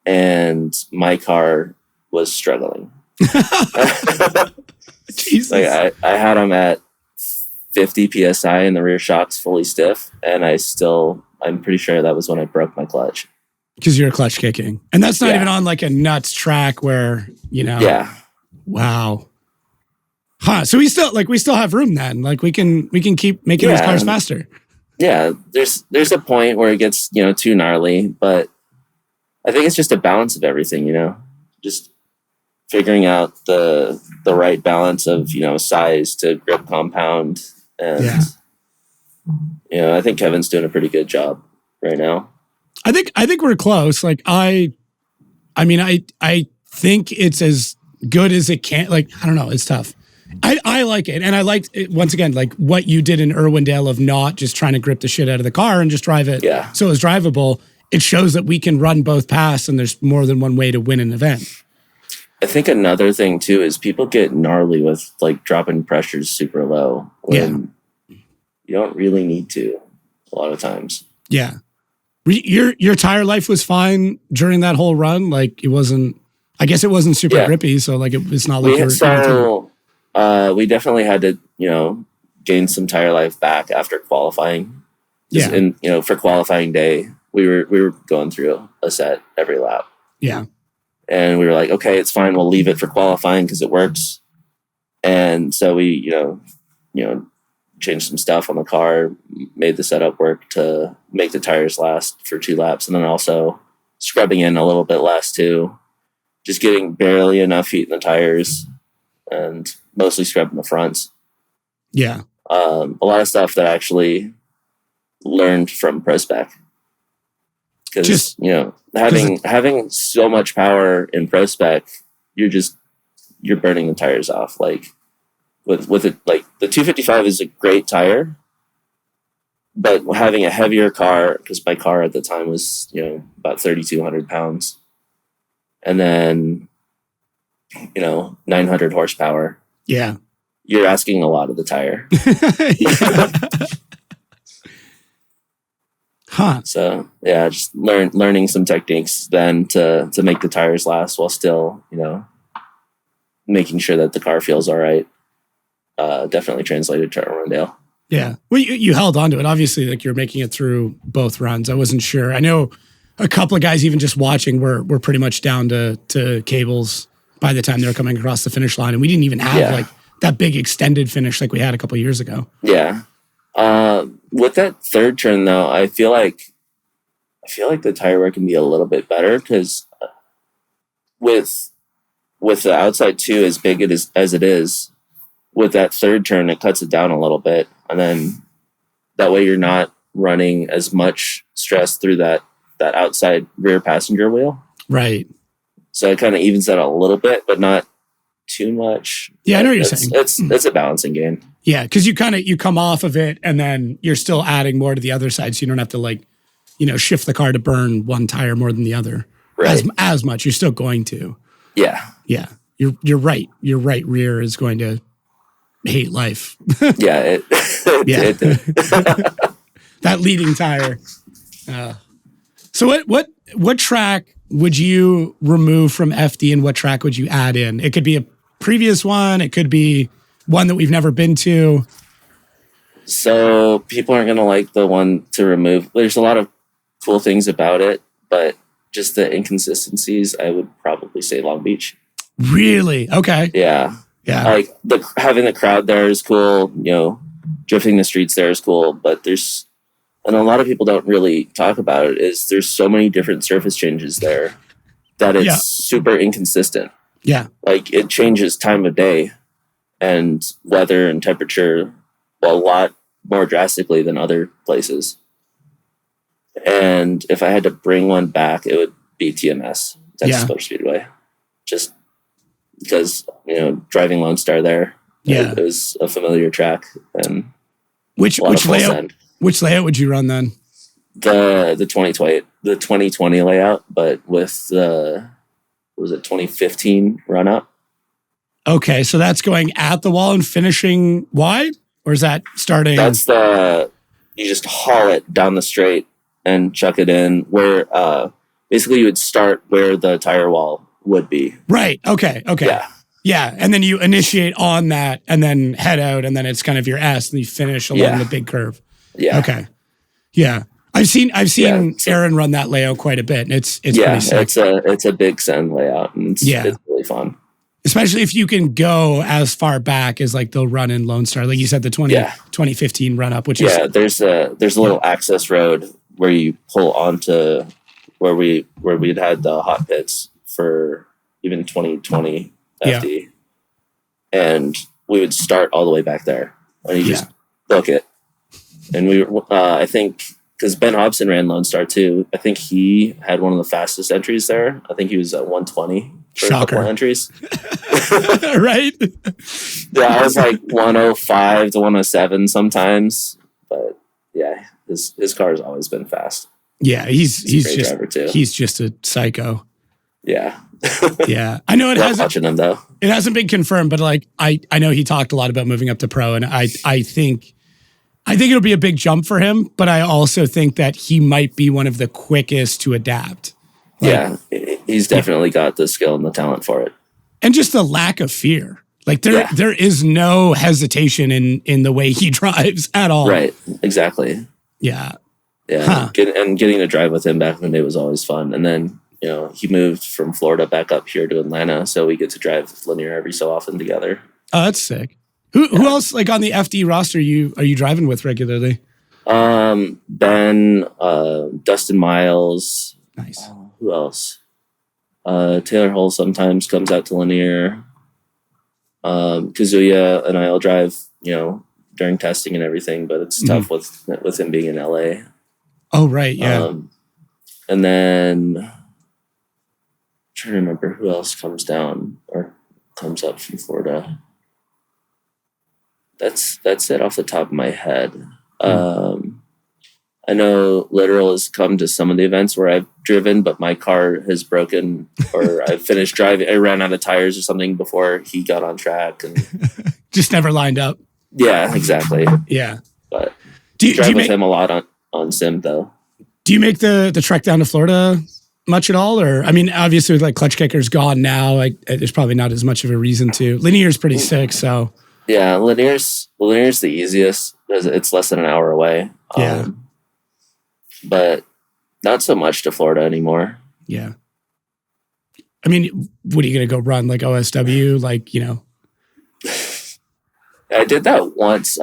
Speaker 2: and my car was struggling.
Speaker 1: Jesus.
Speaker 2: Like I had them at 50 psi and the rear shock's fully stiff, and I'm pretty sure that was when I broke my clutch.
Speaker 1: Because you're clutch kicking, and that's not even on like a nuts track where, you know.
Speaker 2: Yeah.
Speaker 1: Wow. Huh. So we still have room then. Like we can keep making those cars faster.
Speaker 2: Yeah, there's a point where it gets, you know, too gnarly, but I think it's just a balance of everything, you know, just figuring out the right balance of, you know, size to grip compound. And, you know, I think Kevin's doing a pretty good job right now.
Speaker 1: I think we're close. Like I think it's as good as it can. Like, I don't know. It's tough. I like it. And I liked it, once again, like what you did in Irwindale of not just trying to grip the shit out of the car and just drive it so it's drivable. It shows that we can run both paths and there's more than one way to win an event.
Speaker 2: I think another thing too is people get gnarly with like dropping pressures super low when you don't really need to a lot of times.
Speaker 1: Yeah. Your tire life was fine during that whole run. Like it wasn't, I guess it wasn't super grippy. So like it's not like
Speaker 2: we definitely had to, gain some tire life back after qualifying. And, for qualifying day, we were going through a set every lap.
Speaker 1: Yeah.
Speaker 2: And we were like, okay, it's fine. We'll leave it for qualifying because it works. And so we, changed some stuff on the car, made the setup work to make the tires last for 2 laps. And then also scrubbing in a little bit less too. Just getting barely enough heat in the tires and mostly scrubbing the fronts.
Speaker 1: Yeah.
Speaker 2: A lot of stuff that I actually learned from ProSpec. Because, having so much power in ProSpec, you're burning the tires off. Like with it, like the 255 is a great tire, but having a heavier car, because my car at the time was, about 3,200 pounds, and then, 900 horsepower.
Speaker 1: Yeah.
Speaker 2: You're asking a lot of the tire.
Speaker 1: Huh.
Speaker 2: So just learning some techniques then to make the tires last while still, making sure that the car feels all right. Definitely translated to Irwindale.
Speaker 1: Yeah. Well, you held on to it. Obviously, like you're making it through both runs. I wasn't sure. I know a couple of guys, even just watching, were pretty much down to cables by the time they were coming across the finish line. And we didn't even have like that big extended finish like we had a couple of years ago.
Speaker 2: Yeah. With that third turn though, I feel like the tire wear can be a little bit better because with the outside two as big as it is, with that third turn it cuts it down a little bit, and then that way you're not running as much stress through that outside rear passenger wheel.
Speaker 1: Right.
Speaker 2: So it kind of evens that out a little bit, but not too much.
Speaker 1: Yeah, I know what you're saying.
Speaker 2: It's a balancing game.
Speaker 1: Yeah, because you come off of it and then you're still adding more to the other side, so you don't have to shift the car to burn one tire more than the other as much. You're still going to.
Speaker 2: Yeah.
Speaker 1: Yeah. You're right. Your right rear is going to hate life.
Speaker 2: Yeah. It did.
Speaker 1: That leading tire. So what track would you remove from FD and what track would you add in? It could be a previous one. It could be one that we've never been to.
Speaker 2: So people aren't going to like the one to remove. There's a lot of cool things about it, but just the inconsistencies, I would probably say Long Beach.
Speaker 1: Really? Okay.
Speaker 2: Yeah.
Speaker 1: Yeah.
Speaker 2: Like having the crowd there is cool. Drifting the streets there is cool, but and a lot of people don't really talk about it, is there's so many different surface changes there that it's super inconsistent.
Speaker 1: Yeah.
Speaker 2: Like it changes time of day and weather and temperature a lot more drastically than other places. And if I had to bring one back, it would be TMS, Texas Motor Speedway. Just because, driving Lone Star there, it was a familiar track. And
Speaker 1: which layout would you run then?
Speaker 2: The 2020 layout, but with the 2015 run up.
Speaker 1: Okay, so that's going at the wall and finishing wide, or is that starting?
Speaker 2: That's you just haul it down the straight and chuck it in where basically you would start where the tire wall would be.
Speaker 1: Right. Okay. Yeah, and then you initiate on that and then head out, and then it's kind of your S, and you finish along the big curve. Yeah. Okay. Yeah. I've seen Aaron run that layout quite a bit, and it's pretty sick.
Speaker 2: It's a big send layout, and it's really fun.
Speaker 1: Especially if you can go as far back as like they'll run in Lone Star, like you said, the 2015 run up, which is
Speaker 2: there's a little access road where you pull onto where we'd had the hot pits for even 2020 FD, and we would start all the way back there, and you just book it. And we I think because Ben Hobson ran Lone Star too, I think he had one of the fastest entries there. I think he was at 120 for
Speaker 1: Shocker.
Speaker 2: a couple entries.
Speaker 1: Right?
Speaker 2: Yeah, I was like 105 to 107 sometimes, but yeah, his car has always been fast.
Speaker 1: Yeah, he's
Speaker 2: a great
Speaker 1: just
Speaker 2: driver too.
Speaker 1: He's just a psycho.
Speaker 2: Yeah.
Speaker 1: Yeah. I know it
Speaker 2: Love
Speaker 1: hasn't
Speaker 2: watching him though.
Speaker 1: It hasn't been confirmed, but like I know he talked a lot about moving up to pro, and I think it'll be a big jump for him, but I also think that he might be one of the quickest to adapt.
Speaker 2: Yeah, he's definitely got the skill and the talent for it.
Speaker 1: And just the lack of fear. Like there is no hesitation in the way he drives at all.
Speaker 2: Right. Exactly.
Speaker 1: Yeah.
Speaker 2: Yeah.
Speaker 1: Huh.
Speaker 2: Getting to drive with him back in the day was always fun. And then, he moved from Florida back up here to Atlanta, so we get to drive linear every so often together.
Speaker 1: Oh, that's sick. Who else like on the FD roster are you driving with regularly?
Speaker 2: Ben, Dustin Miles.
Speaker 1: Nice.
Speaker 2: Who else? Taylor Hull sometimes comes out to linear. Kazuya and I'll drive, during testing and everything, but it's tough with him being in LA.
Speaker 1: Oh, right. Yeah.
Speaker 2: And then I'm trying to remember who else comes down or comes up from Florida. That's it off the top of my head. I know Literal has come to some of the events where I've driven, but my car has broken or I finished driving. I ran out of tires or something before he got on track. And
Speaker 1: just never lined up.
Speaker 2: Yeah, exactly.
Speaker 1: Yeah.
Speaker 2: But
Speaker 1: do you
Speaker 2: drive with
Speaker 1: make
Speaker 2: him a lot on sim though.
Speaker 1: Do you make the trek down to Florida much at all? Or, I mean, obviously like Clutch Kicker's gone now. There's probably not as much of a reason to. Linear's pretty sick, so.
Speaker 2: Yeah, linear's the easiest because it's less than an hour away.
Speaker 1: Yeah.
Speaker 2: But not so much to Florida anymore.
Speaker 1: Yeah. I mean, what are you going to go run? Like OSW? Like,
Speaker 2: I did that once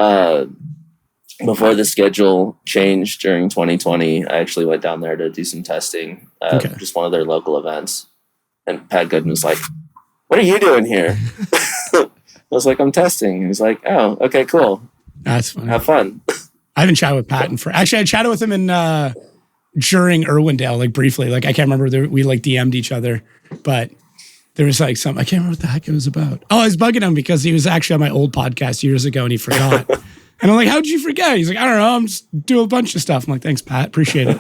Speaker 2: before the schedule changed during 2020. I actually went down there to do some testing. Just one of their local events. And Pat Gooden was like, "What are you doing here?" I was like, "I'm testing." He was like, "Oh, okay, cool.
Speaker 1: That's funny.
Speaker 2: Have fun."
Speaker 1: I haven't chatted with Patton actually, I chatted with him during Irwindale, like briefly. Like I can't remember, we like DM'd each other, but there was like something, I can't remember what the heck it was about. Oh, I was bugging him because he was actually on my old podcast years ago and he forgot. And I'm like, how'd you forget? He's like, I don't know, I'm just doing a bunch of stuff. I'm like, thanks, Pat, appreciate it.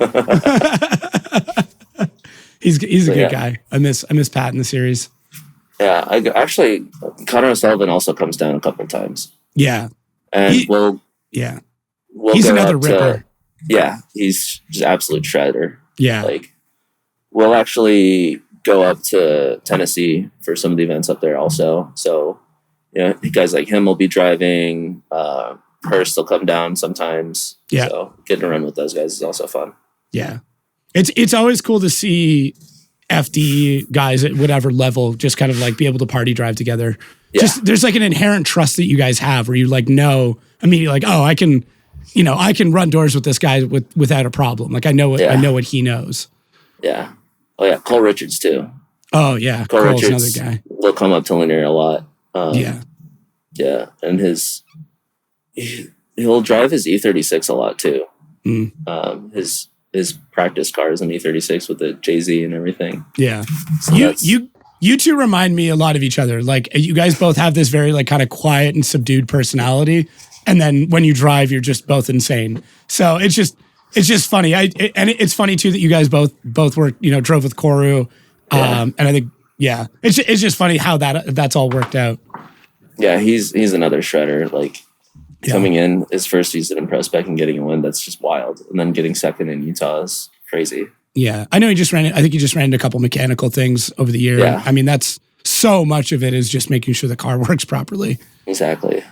Speaker 1: He's a good guy. I miss Pat in the series.
Speaker 2: Yeah, actually, Connor O'Sullivan also comes down a couple times.
Speaker 1: Yeah.
Speaker 2: And
Speaker 1: he's another ripper.
Speaker 2: He's just absolute shredder.
Speaker 1: Yeah.
Speaker 2: Like, we'll actually go up to Tennessee for some of the events up there also. So, guys like him will be driving. Hurst will come down sometimes.
Speaker 1: Yeah. So
Speaker 2: getting to run with those guys is also fun.
Speaker 1: Yeah. It's always cool to see FD guys at whatever level just kind of like be able to party drive together. Yeah. Just there's like an inherent trust that you guys have where you like know immediately like, oh, I can run doors with this guy without a problem. Like I know what he knows. Yeah.
Speaker 2: Oh yeah. Cole Richards too.
Speaker 1: Oh yeah.
Speaker 2: Cole
Speaker 1: Richards,
Speaker 2: another guy.
Speaker 1: Will
Speaker 2: They'll come up to linear a lot.
Speaker 1: Yeah.
Speaker 2: And he'll drive his E36 a lot too. His practice car is an E36 with the JZ and everything.
Speaker 1: Yeah. So you two remind me a lot of each other. Like you guys both have this very like kind of quiet and subdued personality. And then when you drive, you're just both insane. So it's just funny. And it's funny too that you guys both were, drove with Koru. And I think, it's just funny how that's all worked out.
Speaker 2: Yeah. He's another shredder. Like coming in his first season in Pro Spec and getting a win, that's just wild. And then getting second in Utah is crazy.
Speaker 1: Yeah. I know I think he just ran into a couple mechanical things over the year.
Speaker 2: Yeah.
Speaker 1: I mean, that's so much of it is just making sure the car works properly.
Speaker 2: Exactly.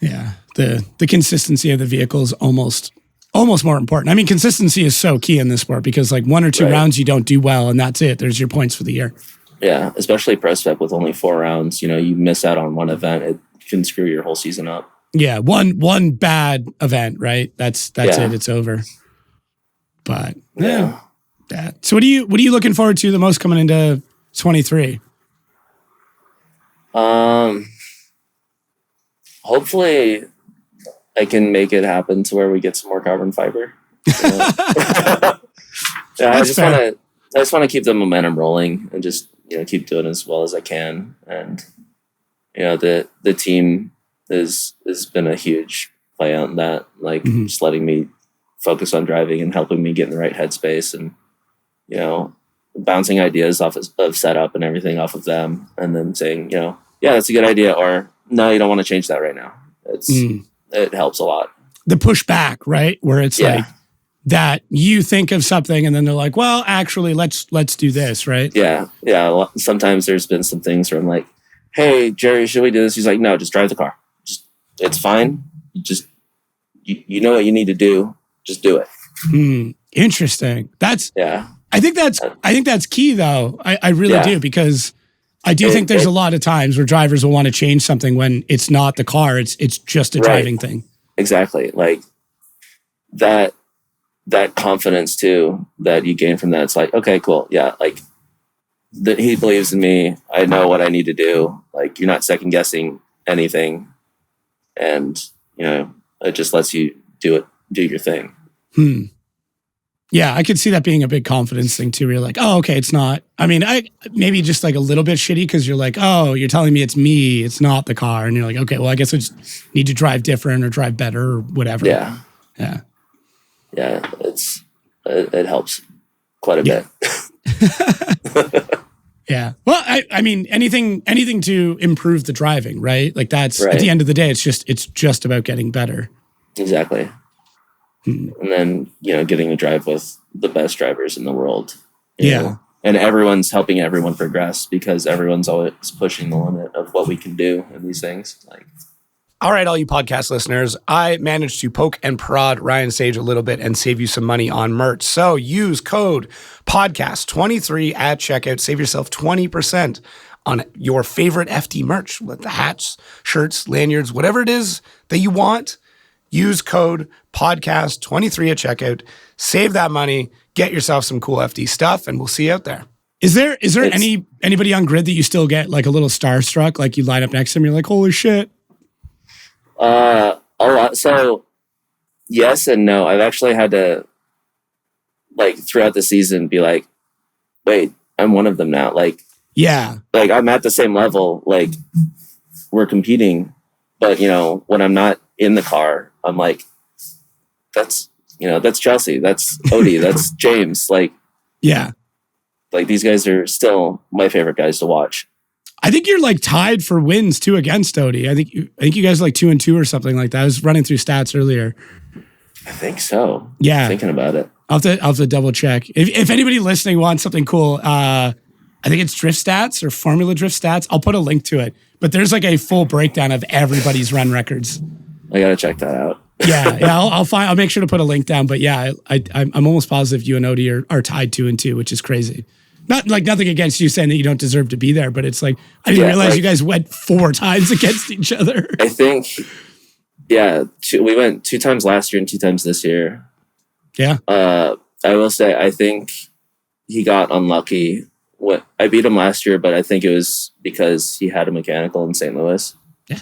Speaker 1: Yeah. The consistency of the vehicle is almost more important. I mean, consistency is so key in this sport because like 1 or 2 rounds you don't do well and that's it. There's your points for the year.
Speaker 2: Yeah. Especially Pro Spec with only 4 rounds. You miss out on one event, it can screw your whole season up.
Speaker 1: Yeah. One bad event, right? That's it. It's over. But yeah. So what are you looking forward to the most coming into 23?
Speaker 2: Hopefully I can make it happen to where we get some more carbon fiber. I just want to keep the momentum rolling and just keep doing as well as I can. And, the team has been a huge play on that, like just letting me focus on driving and helping me get in the right headspace and, bouncing ideas off of setup and everything off of them and then saying, yeah, that's a good idea. Or no, you don't want to change that right now. It helps a lot.
Speaker 1: The pushback, right? Where it's like that you think of something and then they're like, well, actually let's do this, right?
Speaker 2: Yeah. Sometimes there's been some things where I'm like, hey, Jerry, should we do this? He's like, no, just drive the car. It's fine. You know what you need to do. Just do it.
Speaker 1: Interesting. I think that's key though. I really do, because I do think there's a lot of times where drivers will want to change something when it's not the car. It's just a driving thing.
Speaker 2: Exactly. Like that confidence too, that you gain from that. It's like, okay, cool. Yeah. Like he believes in me. I know what I need to do. Like, you're not second guessing anything. And, it just lets you do your thing.
Speaker 1: Yeah, I could see that being a big confidence thing too, where you're like, oh, okay, it's not. I mean, maybe just like a little bit shitty because you're like, oh, you're telling me it's me, it's not the car. And you're like, okay, well, I guess I just need to drive different or drive better or whatever.
Speaker 2: Yeah.
Speaker 1: Yeah.
Speaker 2: Yeah, it helps quite a bit.
Speaker 1: Yeah. Well, I mean, anything to improve the driving, right? Like that's
Speaker 2: right.
Speaker 1: At the end of the day, it's just about getting better.
Speaker 2: Exactly. And then, getting to drive with the best drivers in the world. You know? And everyone's helping everyone progress because everyone's always pushing the limit of what we can do in these things. Like,
Speaker 1: all right, all you podcast listeners, I managed to poke and prod Ryan Sage a little bit and save you some money on merch. So use code podcast23 at checkout. Save yourself 20% on your favorite FD merch, the hats, shirts, lanyards, whatever it is that you want. Use code podcast23 at checkout. Save that money. Get yourself some cool FD stuff, and we'll see you out there. Is there anybody on grid that you still get like a little starstruck? Like you line up next to them, you're like, holy shit.
Speaker 2: A lot. So yes and no. I've actually had to, like, throughout the season be like, wait, I'm one of them now. Like,
Speaker 1: yeah,
Speaker 2: like I'm at the same level. Like, we're competing, but when I'm not in the car, I'm like, that's Chelsea, that's Odie, that's James. Like, yeah, like these guys are still my favorite guys to watch.
Speaker 1: I think you're like tied for wins too against Odie. I think you guys are like 2-2 or something like that. I was running through stats earlier.
Speaker 2: I think so.
Speaker 1: Yeah.
Speaker 2: Thinking about it.
Speaker 1: I'll have to double check. If anybody listening wants something cool, I think it's drift stats or formula drift stats. I'll put a link to it. But there's like a full breakdown of everybody's run records.
Speaker 2: I gotta check that out.
Speaker 1: Yeah. I'll make sure to put a link down. But yeah, I'm almost positive you and Odie are tied 2-2, which is crazy. Not like nothing against you saying that you don't deserve to be there, but it's like, I didn't realize you guys went 4 times against each other.
Speaker 2: I think, we went 2 times last year and 2 times this year.
Speaker 1: Yeah.
Speaker 2: I will say, I think he got unlucky. I beat him last year, but I think it was because he had a mechanical in St. Louis. Yeah.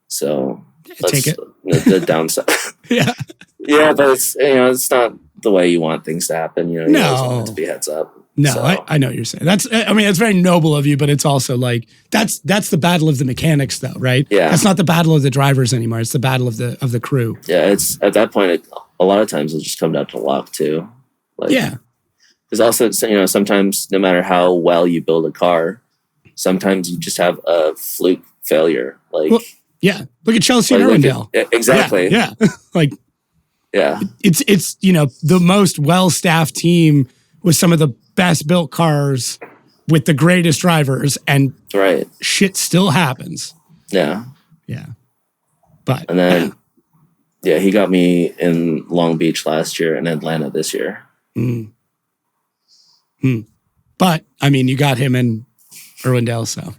Speaker 2: So
Speaker 1: take it.
Speaker 2: The downside.
Speaker 1: Yeah.
Speaker 2: Yeah, but it's not the way you want things to happen. You always want it to be heads up.
Speaker 1: No, so. I know what you're saying. It's very noble of you, but it's also like that's the battle of the mechanics, though, right? Yeah, that's not the battle of the drivers anymore. It's the battle of the crew.
Speaker 2: Yeah, it's at that point. A lot of times it'll just come down to luck too. Like, yeah, because also sometimes no matter how well you build a car, sometimes you just have a fluke failure. Like, well,
Speaker 1: yeah, look at Chelsea and Irwindale.
Speaker 2: Exactly.
Speaker 1: Yeah. Like,
Speaker 2: yeah,
Speaker 1: it's the most well-staffed team with some of the best built cars with the greatest drivers, and shit still happens.
Speaker 2: Yeah.
Speaker 1: Yeah. But
Speaker 2: and then he got me in Long Beach last year and Atlanta this year.
Speaker 1: But I mean, you got him in Irwindale, so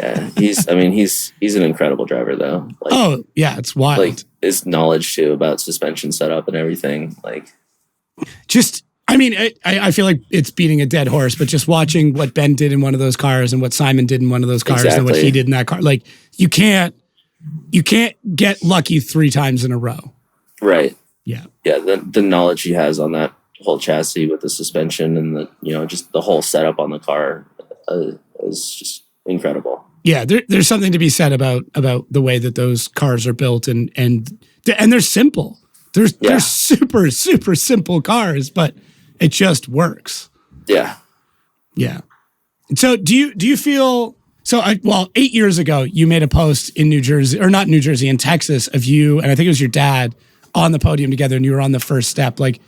Speaker 2: yeah, he's an incredible driver though.
Speaker 1: Like, it's wild.
Speaker 2: Like his knowledge too about suspension setup and everything. Like,
Speaker 1: just I feel like it's beating a dead horse, but just watching what Ben did in one of those cars and what Simon did in one of those cars and what he did in that car, like you can't get lucky 3 times in a row.
Speaker 2: Right.
Speaker 1: Yeah.
Speaker 2: Yeah. The knowledge he has on that whole chassis with the suspension and the just the whole setup on the car, is just incredible.
Speaker 1: Yeah, there's something to be said about the way that those cars are built, and they're simple. They're super simple cars, but it just works.
Speaker 2: Yeah.
Speaker 1: Yeah. So do you feel so? 8 years ago, you made a post in New Jersey, or not New Jersey, in Texas, of you and I think it was your dad on the podium together, and you were on the first step. Like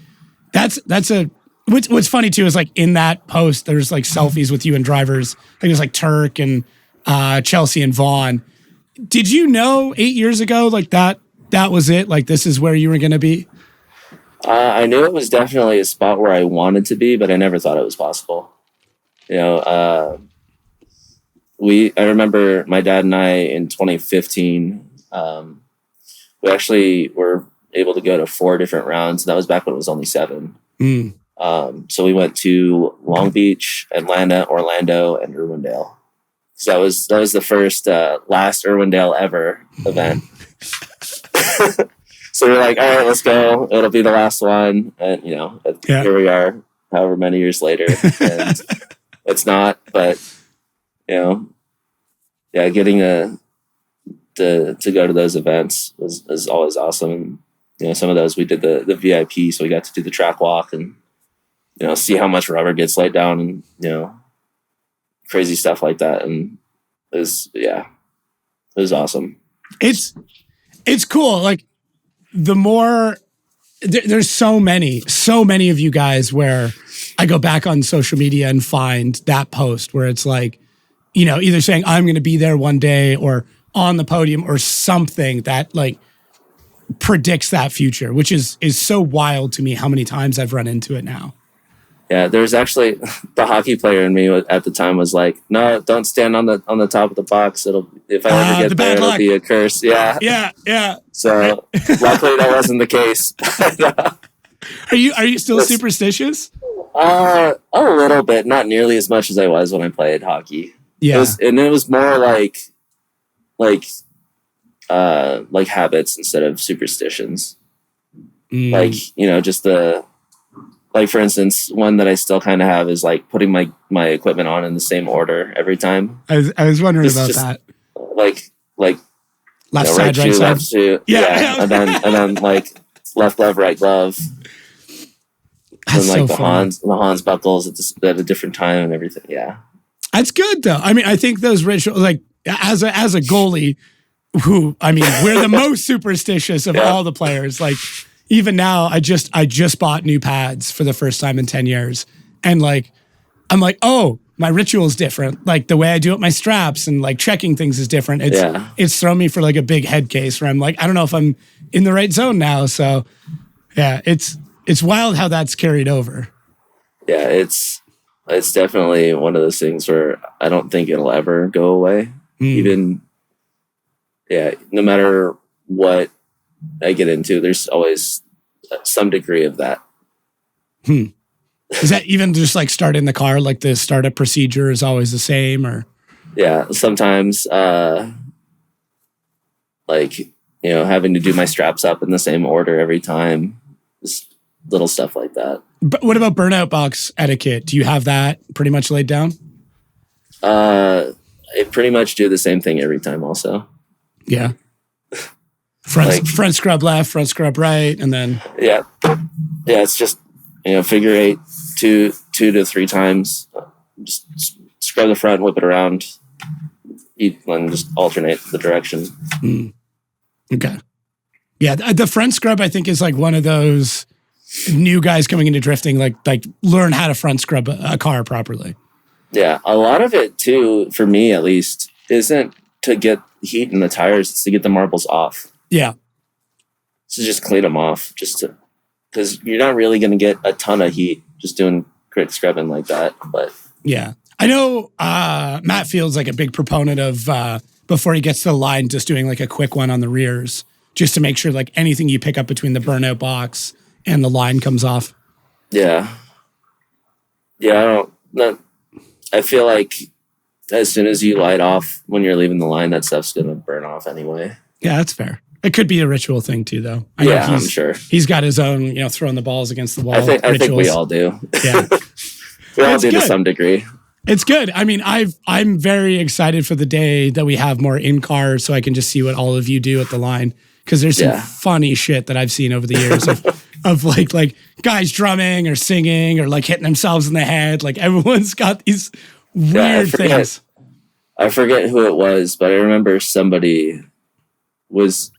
Speaker 1: what's funny too is like in that post, there's like selfies with you and drivers. I think it was like Turk and Chelsea and Vaughn. Did you know 8 years ago like that was it? Like this is where you were going to be?
Speaker 2: I knew it was definitely a spot where I wanted to be, but I never thought it was possible. You know, I remember my dad and I in 2015, we actually were able to go to 4 different rounds. That was back when it was only 7. So we went to Long Beach, Atlanta, Orlando, and Irwindale. So that was the first last Irwindale ever event. So we're like, all right, let's go. It'll be the last one. And here we are, however many years later. And it's not, but getting to go to those events was always awesome. And, some of those we did the VIP, so we got to do the track walk and see how much rubber gets laid down and crazy stuff like that. And it was awesome.
Speaker 1: It's cool. Like the more there's so many of you guys where I go back on social media and find that post where it's like, either saying I'm going to be there one day or on the podium or something that like predicts that future, which is so wild to me how many times I've run into it now.
Speaker 2: Yeah, there's actually the hockey player in me at the time was like, no, don't stand on the top of the box. If I ever get there, it'll be a curse. Yeah.
Speaker 1: Yeah.
Speaker 2: So luckily that wasn't the case.
Speaker 1: Are you still superstitious?
Speaker 2: A little bit, not nearly as much as I was when I played hockey.
Speaker 1: Yeah.
Speaker 2: It was more like habits instead of superstitions. Like, just like, for instance, one that I still kind of have is like putting my equipment on in the same order every time.
Speaker 1: I was wondering about that.
Speaker 2: Like
Speaker 1: left side, right side.
Speaker 2: Left shoe. Yeah. and then like left glove, right glove.
Speaker 1: That's
Speaker 2: and like
Speaker 1: so
Speaker 2: the Hans buckles at a different time and everything. Yeah.
Speaker 1: That's good though. I mean, I think those rituals, like as a goalie, we're the most superstitious of all the players. Like even now, I just bought new pads for the first time in 10 years. And like, I'm like, oh, my ritual is different. Like the way I do it, my straps and like checking things is different. It's thrown me for like a big head case where I'm like, I don't know if I'm in the right zone now. So yeah, it's wild how that's carried over.
Speaker 2: Yeah, it's definitely one of those things where I don't think it'll ever go away. Even, no matter what I get into, there's always some degree of that.
Speaker 1: Is that even just like starting the car, like the startup procedure is always the same, or?
Speaker 2: Yeah, sometimes having to do my straps up in the same order every time, just little stuff like that.
Speaker 1: But what about burnout box etiquette? Do you have that pretty much laid down?
Speaker 2: I pretty much do the same thing every time also. Yeah.
Speaker 1: Front scrub left, front scrub right, and then...
Speaker 2: Yeah, it's just, figure 8, 2 to 3 times. Just scrub the front, whip it around, and just alternate the direction.
Speaker 1: Okay. Yeah, the front scrub, I think, is like one of those new guys coming into drifting, like learn how to front scrub a car properly.
Speaker 2: Yeah, a lot of it, too, for me at least, isn't to get heat in the tires, it's to get the marbles off.
Speaker 1: Yeah.
Speaker 2: So just clean them off, because you're not really going to get a ton of heat just doing quick scrubbing like that. But
Speaker 1: yeah, I know Matt Field's like a big proponent of before he gets to the line, just doing like a quick one on the rears, just to make sure like anything you pick up between the burnout box and the line comes off.
Speaker 2: Yeah. I feel like as soon as you light off when you're leaving the line, that stuff's going to burn off anyway.
Speaker 1: Yeah, that's fair. It could be a ritual thing too, though.
Speaker 2: I'm sure.
Speaker 1: He's got his own, throwing the balls against the wall.
Speaker 2: I think we all do.
Speaker 1: Yeah.
Speaker 2: We all do to some degree.
Speaker 1: It's good. I mean, I'm very excited for the day that we have more in car, so I can just see what all of you do at the line. Because there's some funny shit that I've seen over the years of like guys drumming or singing or like hitting themselves in the head. Like everyone's got these weird things.
Speaker 2: I forget who it was, but I remember somebody was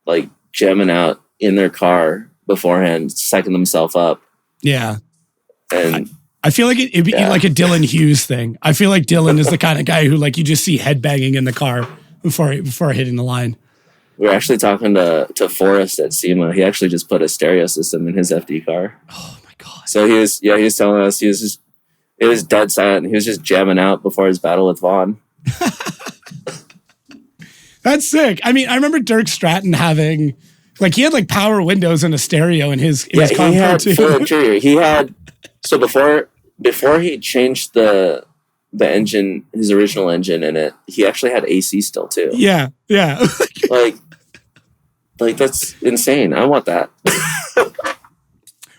Speaker 2: like jamming out in their car beforehand, psyching themselves up.
Speaker 1: Yeah.
Speaker 2: And
Speaker 1: I feel like it'd be like a Dylan Hughes thing. I feel like Dylan is the kind of guy who like you just see headbanging in the car before hitting the line.
Speaker 2: We were actually talking to Forrest at Seema. He actually just put a stereo system in his FD car.
Speaker 1: Oh my God.
Speaker 2: So he was telling us it was dead silent. He was just jamming out before his battle with Vaughn.
Speaker 1: That's sick. I mean, I remember Dirk Stratton having like he had like power windows and a stereo in his
Speaker 2: he had full interior. He had before he changed the engine, his original engine in it, he actually had AC still too.
Speaker 1: Yeah.
Speaker 2: Like that's insane. I want that.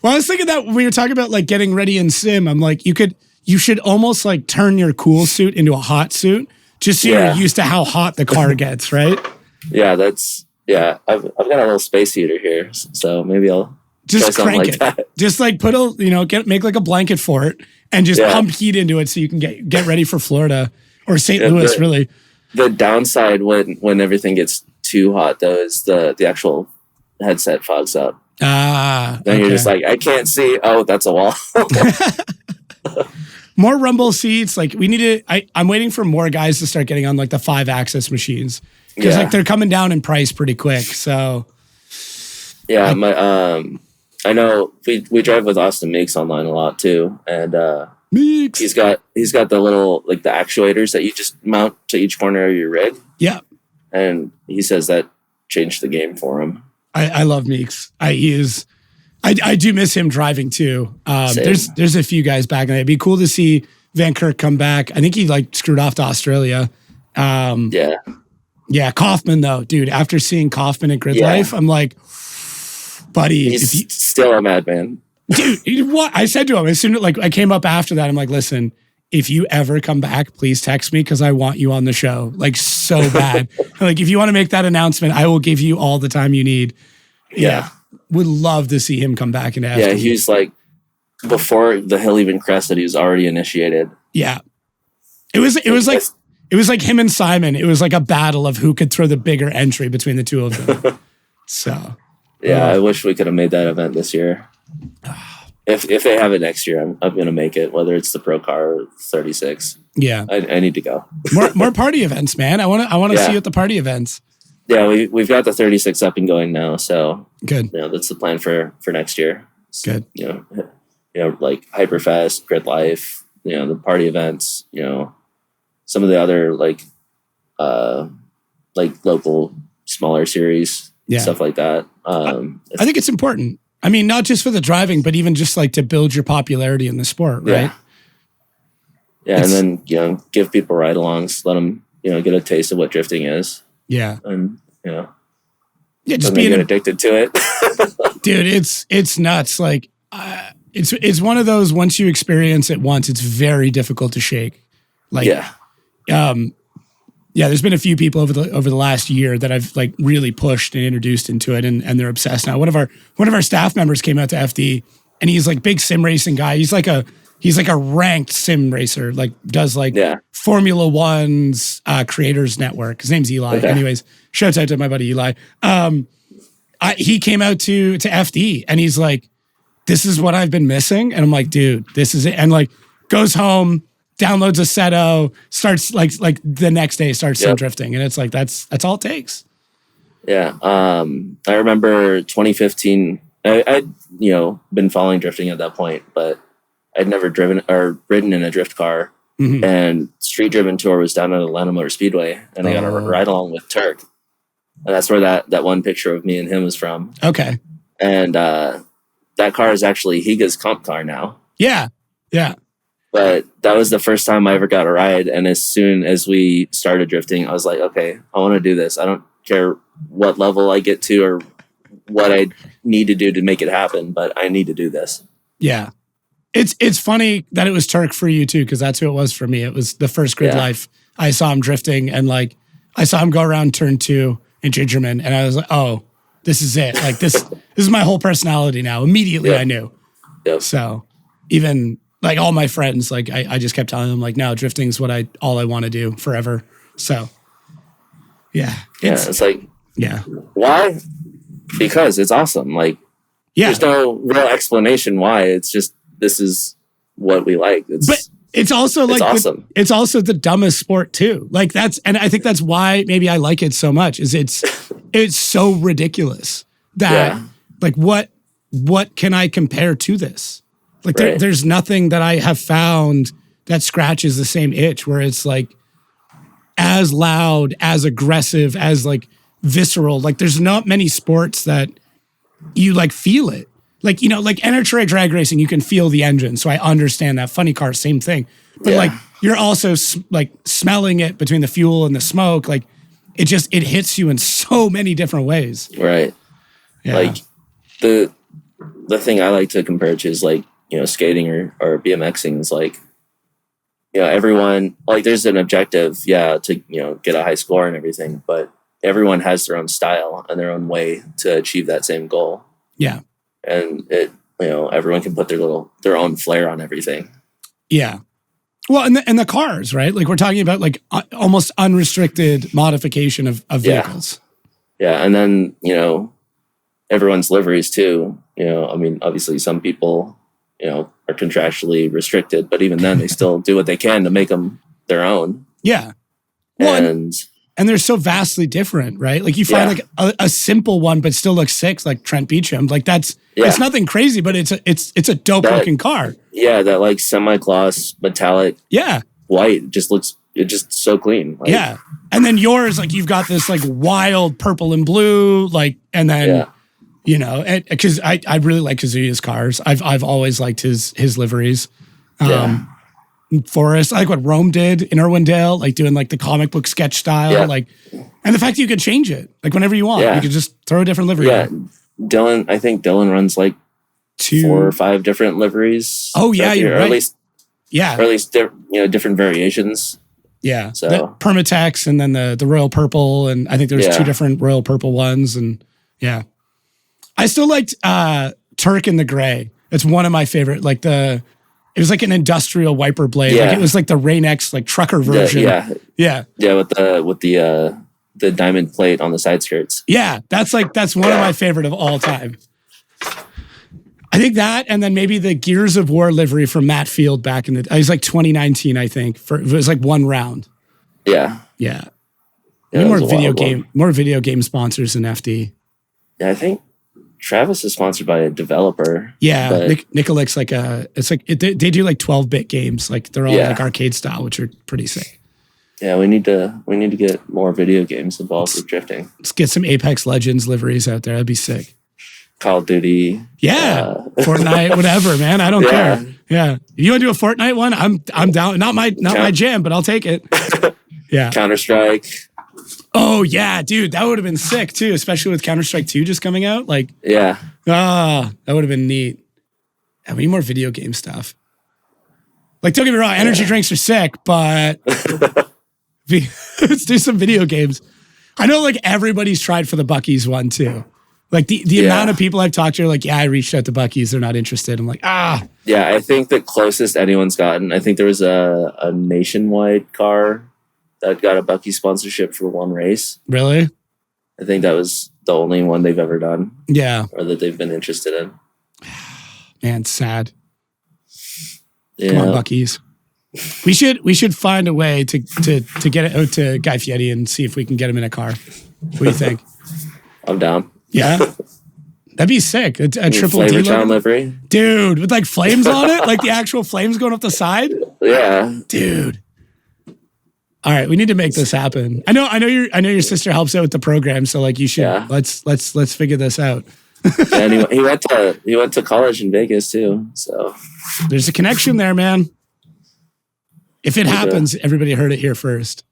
Speaker 1: Well, I was thinking that when we were talking about like getting ready in sim, I'm like, you should almost like turn your cool suit into a hot suit just so you're used to how hot the car gets, right?
Speaker 2: Yeah, I've got a little space heater here, so maybe I'll
Speaker 1: just
Speaker 2: try
Speaker 1: crank
Speaker 2: like
Speaker 1: it.
Speaker 2: That.
Speaker 1: Just like make like a blanket for it and just pump heat into it so you can get ready for Florida or St. Louis, really.
Speaker 2: The downside when everything gets too hot though is the actual headset fogs up. Then you're just like, I can't see. Oh, that's a wall.
Speaker 1: More rumble seats. Like we need to. I'm waiting for more guys to start getting on like the 5-axis machines because like they're coming down in price pretty quick. So
Speaker 2: I know we drive with Austin Meeks online a lot too, and
Speaker 1: Meeks.
Speaker 2: he's got the little like the actuators that you just mount to each corner of your rig.
Speaker 1: Yeah.
Speaker 2: And he says that changed the game for him.
Speaker 1: I love Meeks. I do miss him driving too. There's a few guys back in it. It'd be cool to see Van Kirk come back. I think he like screwed off to Australia. Yeah. Kaufman though, dude, after seeing Kaufman at Grid Life, I'm like, buddy,
Speaker 2: he's still a madman.
Speaker 1: Dude, what I said to him as soon as like I came up after that, I'm like, listen, if you ever come back, please text me because I want you on the show. Like so bad. Like if you want to make that announcement, I will give you all the time you need. Yeah. Would love to see him come back into FD.
Speaker 2: Yeah, he was like before the hill even crested, he was already initiated.
Speaker 1: Yeah. It was like him and Simon. It was like a battle of who could throw the bigger entry between the two of them. So
Speaker 2: I wish we could have made that event this year. If they have it next year, I'm going to make it, whether it's the Pro Car or 36.
Speaker 1: Yeah.
Speaker 2: I need to go.
Speaker 1: more party events, man. I want to see you at the party events.
Speaker 2: Yeah, we've got the 36 up and going now, so
Speaker 1: good.
Speaker 2: That's the plan for next year.
Speaker 1: Good.
Speaker 2: Like Hyperfest, Grid Life, the party events, some of the other like local smaller series, stuff like that.
Speaker 1: I think it's important. I mean, not just for the driving, but even just like to build your popularity in the sport, right?
Speaker 2: Yeah, and then give people ride-alongs, let them get a taste of what drifting is.
Speaker 1: Yeah,
Speaker 2: and
Speaker 1: just
Speaker 2: being addicted to it,
Speaker 1: dude. It's nuts. Like it's one of those. Once you experience it once, it's very difficult to shake. Like there's been a few people over the last year that I've like really pushed and introduced into it, and they're obsessed now. One of our staff members came out to FD, and he's like big sim racing guy. He's like a ranked sim racer, like does like Formula One's Creators Network. His name's Eli. Okay. Anyways, shouts out to my buddy Eli. He came out to FD, and he's like, "This is what I've been missing," and I'm like, "Dude, this is it." And like goes home, downloads a Seto, starts like the next day starts sim drifting, and it's like that's all it takes.
Speaker 2: Yeah, I remember 2015. I'd been following drifting at that point, but I'd never driven or ridden in a drift car. Mm-hmm. And Street Driven Tour was down at Atlanta Motor Speedway, and I got a ride along with Turk, and that's where that one picture of me and him was from.
Speaker 1: Okay,
Speaker 2: and that car is actually Higa's comp car now.
Speaker 1: Yeah.
Speaker 2: But that was the first time I ever got a ride. And as soon as we started drifting, I was like, okay, I want to do this. I don't care what level I get to or what I need to do to make it happen, but I need to do this.
Speaker 1: Yeah. It's funny that it was Turk for you too, because that's who it was for me. It was the first Grid Life. I saw him drifting, and like I saw him go around turn 2 in Gingerman, and I was like, oh, this is it. Like this is my whole personality now. Immediately I knew.
Speaker 2: Yep.
Speaker 1: So even like all my friends, like I just kept telling them like, no, drifting's all I want to do forever. So
Speaker 2: it's like,
Speaker 1: yeah.
Speaker 2: Why? Because it's awesome. Like, there's no real explanation why. It's just, this is what we like.
Speaker 1: But it's also like,
Speaker 2: awesome.
Speaker 1: It's also the dumbest sport too. Like and I think that's why maybe I like it so much is it's so ridiculous that like, what can I compare to this? Like there's nothing that I have found that scratches the same itch where it's like as loud, as aggressive, as like visceral. Like there's not many sports that you like feel it. Like, you know, like NHRA drag racing, you can feel the engine. So I understand that. Funny car, same thing. But like, you're also like smelling it between the fuel and the smoke. Like it hits you in so many different ways.
Speaker 2: Right.
Speaker 1: Yeah.
Speaker 2: Like the thing I like to compare it to is like, you know, skating or BMXing is like, you know, everyone, like there's an objective, to, you know, get a high score and everything, but everyone has their own style and their own way to achieve that same goal.
Speaker 1: Yeah.
Speaker 2: And it, you know, everyone can put their own flair on everything.
Speaker 1: Yeah. Well, and the cars, right? Like we're talking about like almost unrestricted modification of vehicles.
Speaker 2: Yeah. And then, you know, everyone's liveries too. You know, I mean, obviously some people, you know, are contractually restricted, but even then they still do what they can to make them their own. Yeah. Well,
Speaker 1: and they're so vastly different, right? Like you find like a simple one, but still looks sick, like Trent Beecham. Like it's nothing crazy, but it's a dope looking car.
Speaker 2: Yeah, that like semi-gloss metallic.
Speaker 1: Yeah,
Speaker 2: white it's just so clean. Like,
Speaker 1: yeah, and then yours, like you've got this like wild purple and blue, like, and then you know, because I really like Kazuya's cars. I've always liked his liveries. Forrest, I like what Rome did in Irwindale, like doing like the comic book sketch style, like, and the fact that you could change it like whenever you want, you could just throw a different livery.
Speaker 2: Yeah, I think Dylan runs like 4 or 5 different liveries.
Speaker 1: Oh yeah, you're right.
Speaker 2: Or at least you know, different variations.
Speaker 1: Yeah, so the Permatex and then the Royal Purple, and I think there's 2 different Royal Purple ones, and I still liked Turk in the Gray. It's one of my favorite, like it was like an industrial wiper blade. Like it was like the Rain-X like trucker version.
Speaker 2: Yeah, with the diamond plate on the side skirts.
Speaker 1: Yeah, that's one of my favorite of all time. I think that, and then maybe the Gears of War livery from Matt Field back in it was like 2019, I think. It was like 1 round.
Speaker 2: Yeah.
Speaker 1: More video game sponsors than FD.
Speaker 2: Yeah, I think Travis is sponsored by a developer.
Speaker 1: Yeah, Nicolic's like they do like 12-bit games. Like they're all like arcade style, which are pretty sick.
Speaker 2: Yeah, we need to get more video games involved with drifting.
Speaker 1: Let's get some Apex Legends liveries out there. That'd be sick.
Speaker 2: Call of Duty.
Speaker 1: Yeah, Fortnite, whatever, man. I don't care. Yeah, if you want to do a Fortnite one, I'm down. Not my jam, but I'll take it. Yeah.
Speaker 2: Counter-Strike.
Speaker 1: Oh yeah, dude, that would have been sick too, especially with Counter-Strike 2 just coming out. Like, that would have been neat. Yeah, we need more video game stuff. Like, don't get me wrong, energy drinks are sick, but let's do some video games. I know, like, everybody's tried for the Buc-ee's one too. Like the amount of people I've talked to are like, I reached out to Buc-ee's, they're not interested. I'm like,
Speaker 2: Yeah, I think the closest anyone's gotten, I think there was a nationwide car that got a Buc-ee sponsorship for 1 race.
Speaker 1: Really?
Speaker 2: I think that was the only one they've ever done.
Speaker 1: Yeah.
Speaker 2: Or that they've been interested in.
Speaker 1: Man, sad.
Speaker 2: Yeah.
Speaker 1: Come on, Buc-ee's. We should find a way to get it out to Guy Fieri and see if we can get him in a car. What do you think?
Speaker 2: I'm down.
Speaker 1: Yeah. That'd be sick. A triple D
Speaker 2: livery.
Speaker 1: Dude, with like flames on it? Like the actual flames going up the side?
Speaker 2: Yeah.
Speaker 1: Dude. All right, we need to make this happen. I know your sister helps out with the program, so like you should let's figure this out.
Speaker 2: And he went to college in Vegas too. So
Speaker 1: there's a connection there, man. If it happens, everybody heard it here first.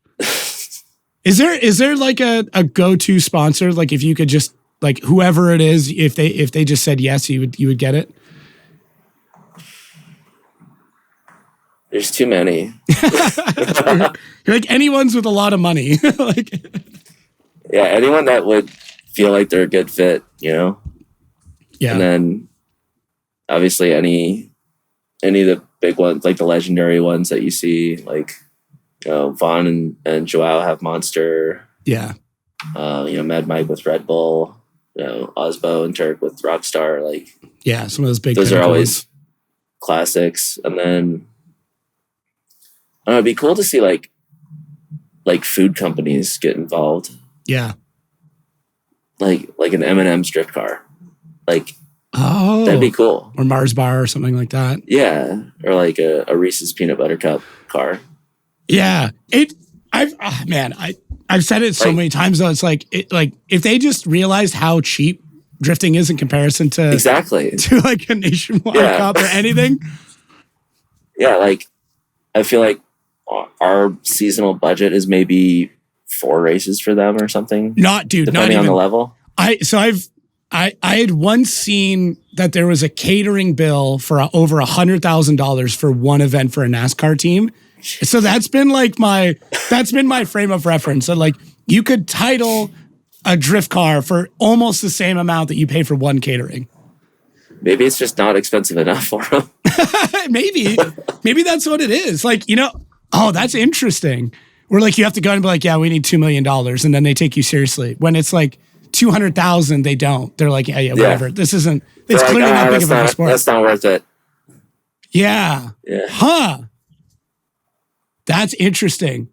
Speaker 1: Is there like a go-to sponsor? Like if you could just like whoever it is, if they just said yes, you would get it?
Speaker 2: There's too many.
Speaker 1: You're like anyone's with a lot of money. Like,
Speaker 2: yeah, anyone that would feel like they're a good fit, you know?
Speaker 1: Yeah.
Speaker 2: And then obviously any of the big ones, like the legendary ones that you see, like, you know, Vaughn and Joao have Monster.
Speaker 1: Yeah.
Speaker 2: You know, Mad Mike with Red Bull, you know, Osbo and Turk with Rockstar. Like,
Speaker 1: yeah, some of those
Speaker 2: are always
Speaker 1: ones.
Speaker 2: Classics. And then I don't know, it'd be cool to see like food companies get involved.
Speaker 1: Yeah.
Speaker 2: Like an M&M's drift car. Like,
Speaker 1: oh,
Speaker 2: that'd be cool.
Speaker 1: Or Mars Bar or something like that.
Speaker 2: Yeah. Or like a Reese's Peanut Butter Cup car.
Speaker 1: Yeah. I've said it so many times though. It's like if they just realized how cheap drifting is in comparison to to like a nationwide cup or anything.
Speaker 2: Yeah, like I feel like our seasonal budget is maybe 4 races for them or something.
Speaker 1: Depending
Speaker 2: on the level.
Speaker 1: I had once seen that there was a catering bill for over $100,000 for one event for a NASCAR team. So that's been my frame of reference. So like you could title a drift car for almost the same amount that you pay for one catering.
Speaker 2: Maybe it's just not expensive enough for them.
Speaker 1: Maybe that's what it is. Like, you know, oh, that's interesting. Where like you have to go and be like, yeah, we need $2 million, and then they take you seriously. When it's like 200,000, they don't. They're like, yeah, whatever. This isn't. It's
Speaker 2: like,
Speaker 1: clearly not big of a sport.
Speaker 2: That's not worth it.
Speaker 1: Yeah. Huh. That's interesting.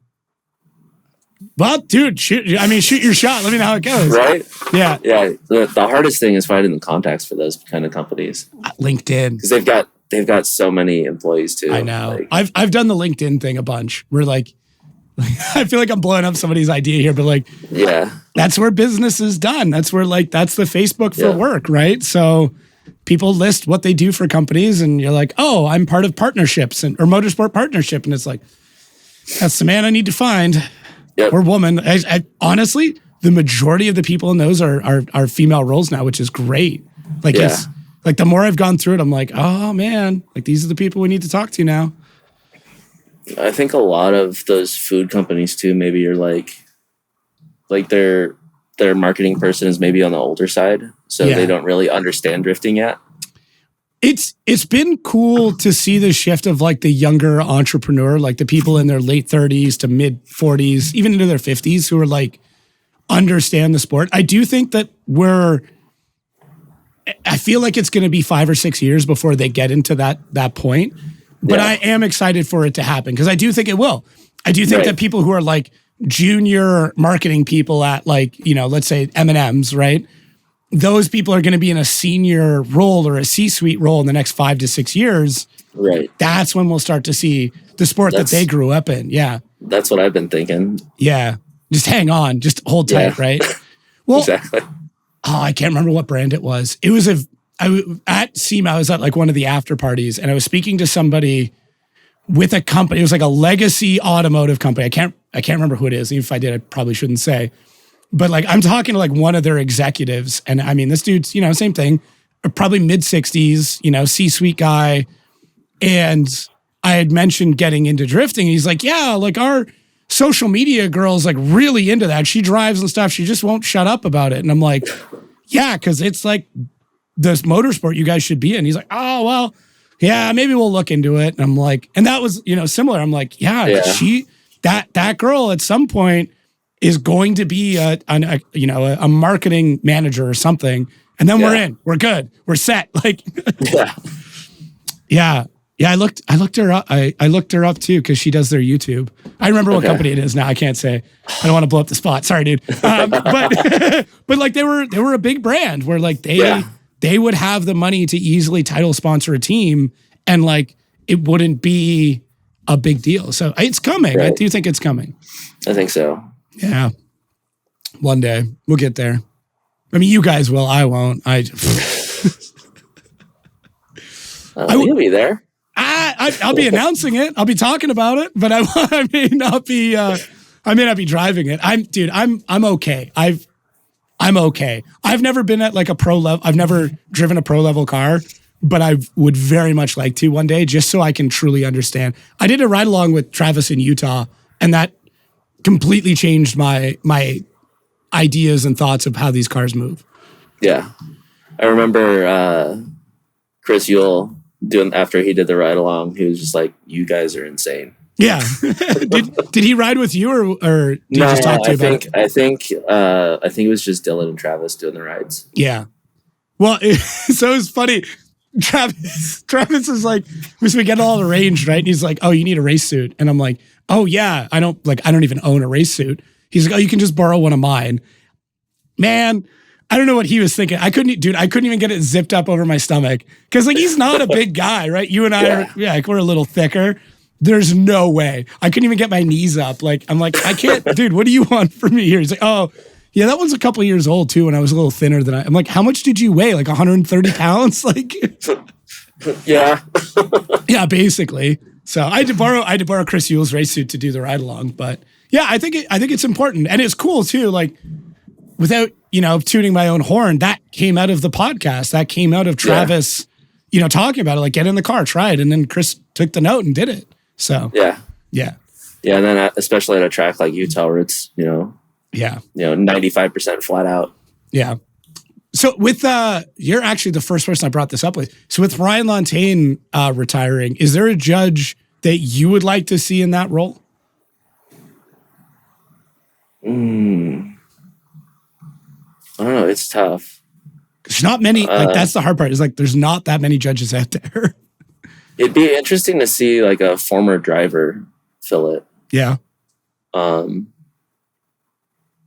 Speaker 1: Well, dude, shoot your shot. Let me know how it goes.
Speaker 2: Right?
Speaker 1: Yeah.
Speaker 2: Yeah. The hardest thing is finding the contacts for those kind of companies.
Speaker 1: LinkedIn.
Speaker 2: Because they've got so many employees too.
Speaker 1: I know.
Speaker 2: Like,
Speaker 1: I've done the LinkedIn thing a bunch. We're like, I feel like I'm blowing up somebody's idea here, but like,
Speaker 2: yeah,
Speaker 1: that's where business is done. That's where that's the Facebook for work, right? So people list what they do for companies, and you're like, oh, I'm part of partnerships or motorsport partnership, and it's like, that's the man I need to find.
Speaker 2: Yep.
Speaker 1: Or woman. I honestly, the majority of the people in those are female roles now, which is great. Like it's like the more I've gone through it, I'm like, oh man, like these are the people we need to talk to now.
Speaker 2: I think a lot of those food companies too, maybe are like their marketing person is maybe on the older side, so they don't really understand drifting yet.
Speaker 1: It's been cool to see the shift of like the younger entrepreneur, like the people in their late 30s to mid 40s, even into their 50s, who are like understand the sport. I do think that I feel like it's going to be 5 or 6 years before they get into that point. But I am excited for it to happen because I do think it will. I do think that people who are like junior marketing people at like, you know, let's say M&M's, right? Those people are going to be in a senior role or a C-suite role in the next 5 to 6 years.
Speaker 2: Right.
Speaker 1: That's when we'll start to see the sport that they grew up in. Yeah.
Speaker 2: That's what I've been thinking.
Speaker 1: Yeah. Just hang on. Just hold tight, right? Well,
Speaker 2: exactly.
Speaker 1: Oh, I can't remember what brand it was. It was at Seema, I was at like one of the after parties, and I was speaking to somebody with a company. It was like a legacy automotive company. I can't remember who it is. Even if I did, I probably shouldn't say. But like, I'm talking to like one of their executives, and I mean, this dude's, you know, same thing, probably mid 60s, you know, C-suite guy. And I had mentioned getting into drifting. He's like, yeah, like our social media girl's like really into that. She drives and stuff. She just won't shut up about it. And I'm like, yeah, because it's like this motorsport you guys should be in. He's like, oh, well, yeah, maybe we'll look into it. And I'm like, and that was, you know, similar. I'm like, yeah. that girl at some point is going to be a marketing manager or something. And then we're good. We're set. Like, yeah. I looked her up. I looked her up too, cause she does their YouTube. I remember what company it is now. I can't say, I don't want to blow up the spot. Sorry, dude. But like they were a big brand where like they would have the money to easily title sponsor a team, and like, it wouldn't be a big deal. So it's coming. Right. I do think it's coming.
Speaker 2: I think so.
Speaker 1: Yeah. One day we'll get there. I mean, you guys will. I won't.
Speaker 2: You'll be there.
Speaker 1: I'll be announcing it. I'll be talking about it, but I may not be. I may not be driving it. I'm okay. I'm okay. I've never been at like a pro level. I've never driven a pro level car, but I would very much like to one day, just so I can truly understand. I did a ride along with Travis in Utah, and that completely changed my ideas and thoughts of how these cars move.
Speaker 2: Yeah. I remember Chris Yule doing, after he did the ride along, he was just like, "You guys are insane."
Speaker 1: Yeah. did he ride with you or did he just talk to you about it?
Speaker 2: I think it was just Dylan and Travis doing the rides.
Speaker 1: Yeah. Well, so it's funny. Travis is like, we get all arranged, right? And he's like, "Oh, you need a race suit." And I'm like, "Oh yeah, I don't even own a race suit." He's like, "Oh, you can just borrow one of mine." Man, I don't know what he was thinking. I couldn't even get it zipped up over my stomach. Cause like, he's not a big guy, right? You and I like, we're a little thicker. There's no way. I couldn't even get my knees up. Like, I'm like, I can't, dude, what do you want from me here? He's like, "Oh, yeah, that one's a couple years old too, when I was a little thinner than I'm like, "How much did you weigh? Like 130 pounds?" Like,
Speaker 2: yeah.
Speaker 1: Yeah, basically. So I had to borrow Chris Yule's race suit to do the ride along. But yeah, I think it's important. And it's cool too. Like, without, tuning my own horn, that came out of the podcast. That came out of Travis, talking about it, like, get in the car, try it. And then Chris took the note and did it. So
Speaker 2: yeah.
Speaker 1: Yeah.
Speaker 2: Yeah. And then especially at a track like Utah where it's, 95% flat out.
Speaker 1: Yeah. So with, you're actually the first person I brought this up with. So with Ryan Lontaine retiring, is there a judge that you would like to see in that role?
Speaker 2: I don't know. It's tough.
Speaker 1: There's not many, that's the hard part. Is like, there's not that many judges out there.
Speaker 2: It'd be interesting to see like a former driver fill it.
Speaker 1: Yeah. That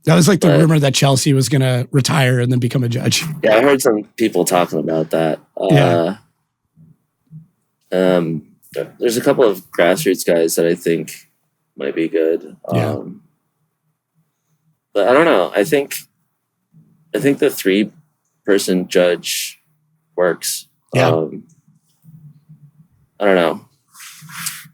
Speaker 1: was like the rumor that Chelsea was going to retire and then become a judge.
Speaker 2: Yeah, I heard some people talking about that. There's a couple of grassroots guys that I think might be good. But I don't know. I think the 3-person judge works.
Speaker 1: Yeah.
Speaker 2: I don't know.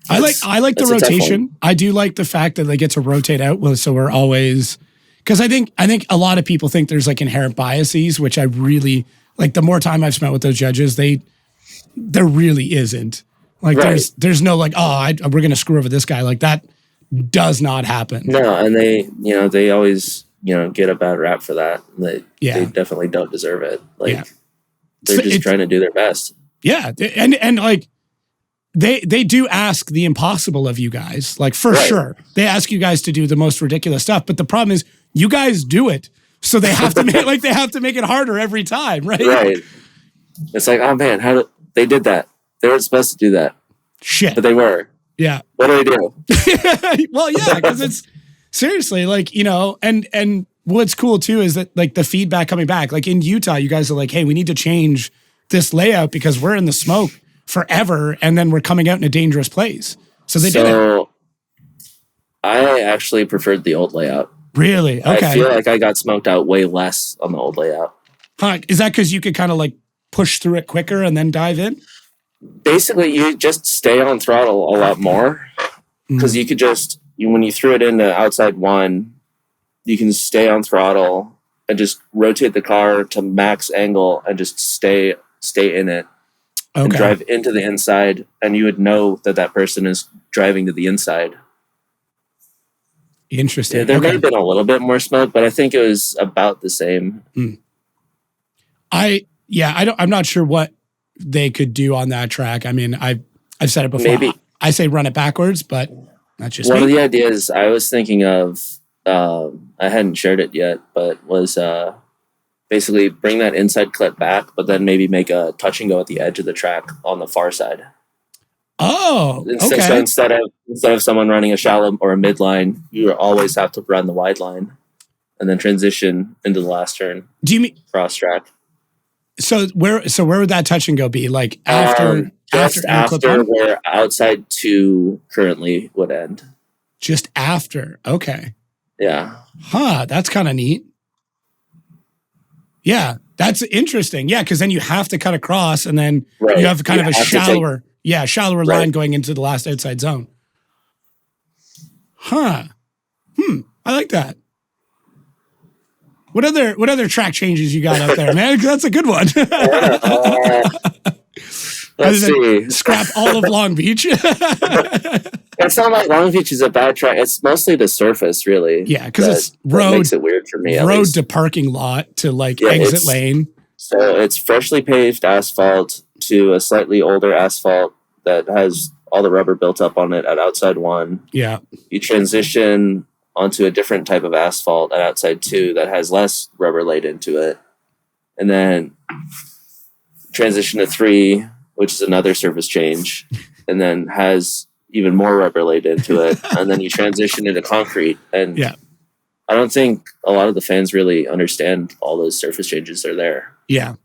Speaker 1: I like the rotation. I do like the fact that they get to rotate out. So we're always, because I think a lot of people think there's like inherent biases, which I really like. The more time I've spent with those judges, there really isn't. Like there's no like, we're going to screw over this guy. Like that does not happen.
Speaker 2: No. And they always, get a bad rap for that. They definitely don't deserve it. Like they're just trying to do their best. Yeah.
Speaker 1: And like, They do ask the impossible of you guys, like for sure. They ask you guys to do the most ridiculous stuff, but the problem is you guys do it, so they have to make it harder every time, right?
Speaker 2: Right. It's like, oh man, they did that? They weren't supposed to do that.
Speaker 1: Shit,
Speaker 2: but they were.
Speaker 1: Yeah.
Speaker 2: What do they do?
Speaker 1: Well, yeah, because it's seriously like and what's cool too is that like the feedback coming back, like in Utah, you guys are like, "Hey, we need to change this layout because we're in the smoke forever, and then we're coming out in a dangerous place." So they did it.
Speaker 2: I actually preferred the old layout.
Speaker 1: Really? Okay.
Speaker 2: I feel like I got smoked out way less on the old layout.
Speaker 1: Huh. Is that because you could kind of like push through it quicker and then dive in?
Speaker 2: Basically, you just stay on throttle a lot more because you could just, when you threw it into outside one, you can stay on throttle and just rotate the car to max angle and just stay in it. And drive into the inside, and you would know that person is driving to the inside.
Speaker 1: Interesting.
Speaker 2: Yeah, there may have been a little bit more smoke, but I think it was about the same.
Speaker 1: I'm not sure what they could do on that track. I mean, I've said it before.
Speaker 2: Maybe.
Speaker 1: I say run it backwards, but that's just
Speaker 2: one of the ideas I was thinking of. I hadn't shared it yet, but was basically bring that inside clip back, but then maybe make a touch and go at the edge of the track on the far side.
Speaker 1: Oh, okay.
Speaker 2: So instead of someone running a shallow or a midline, you always have to run the wide line and then transition into the last turn.
Speaker 1: Do you mean
Speaker 2: cross track?
Speaker 1: So where would that touch and go be? Like after
Speaker 2: where outside 2 currently would end.
Speaker 1: Just after. Okay.
Speaker 2: Yeah.
Speaker 1: Huh. That's kind of neat. Yeah, that's interesting. Yeah, because then you have to cut across, and then you have kind of a shallower line going into the last outside zone. Huh. I like that. What other track changes you got out there, man? That's a good one.
Speaker 2: Let's see.
Speaker 1: Scrap all of Long Beach.
Speaker 2: It's not like Long Beach is a bad track. It's mostly the surface, really.
Speaker 1: Yeah, because it's road.
Speaker 2: That makes it weird for me.
Speaker 1: Road to parking lot to exit lane.
Speaker 2: So it's freshly paved asphalt to a slightly older asphalt that has all the rubber built up on it at outside 1.
Speaker 1: Yeah.
Speaker 2: You transition onto a different type of asphalt at outside 2 that has less rubber laid into it. And then transition to 3, which is another surface change, and then has even more rubber laid into it. And then you transition into concrete. And I don't think a lot of the fans really understand all those surface changes are there.
Speaker 1: Yeah.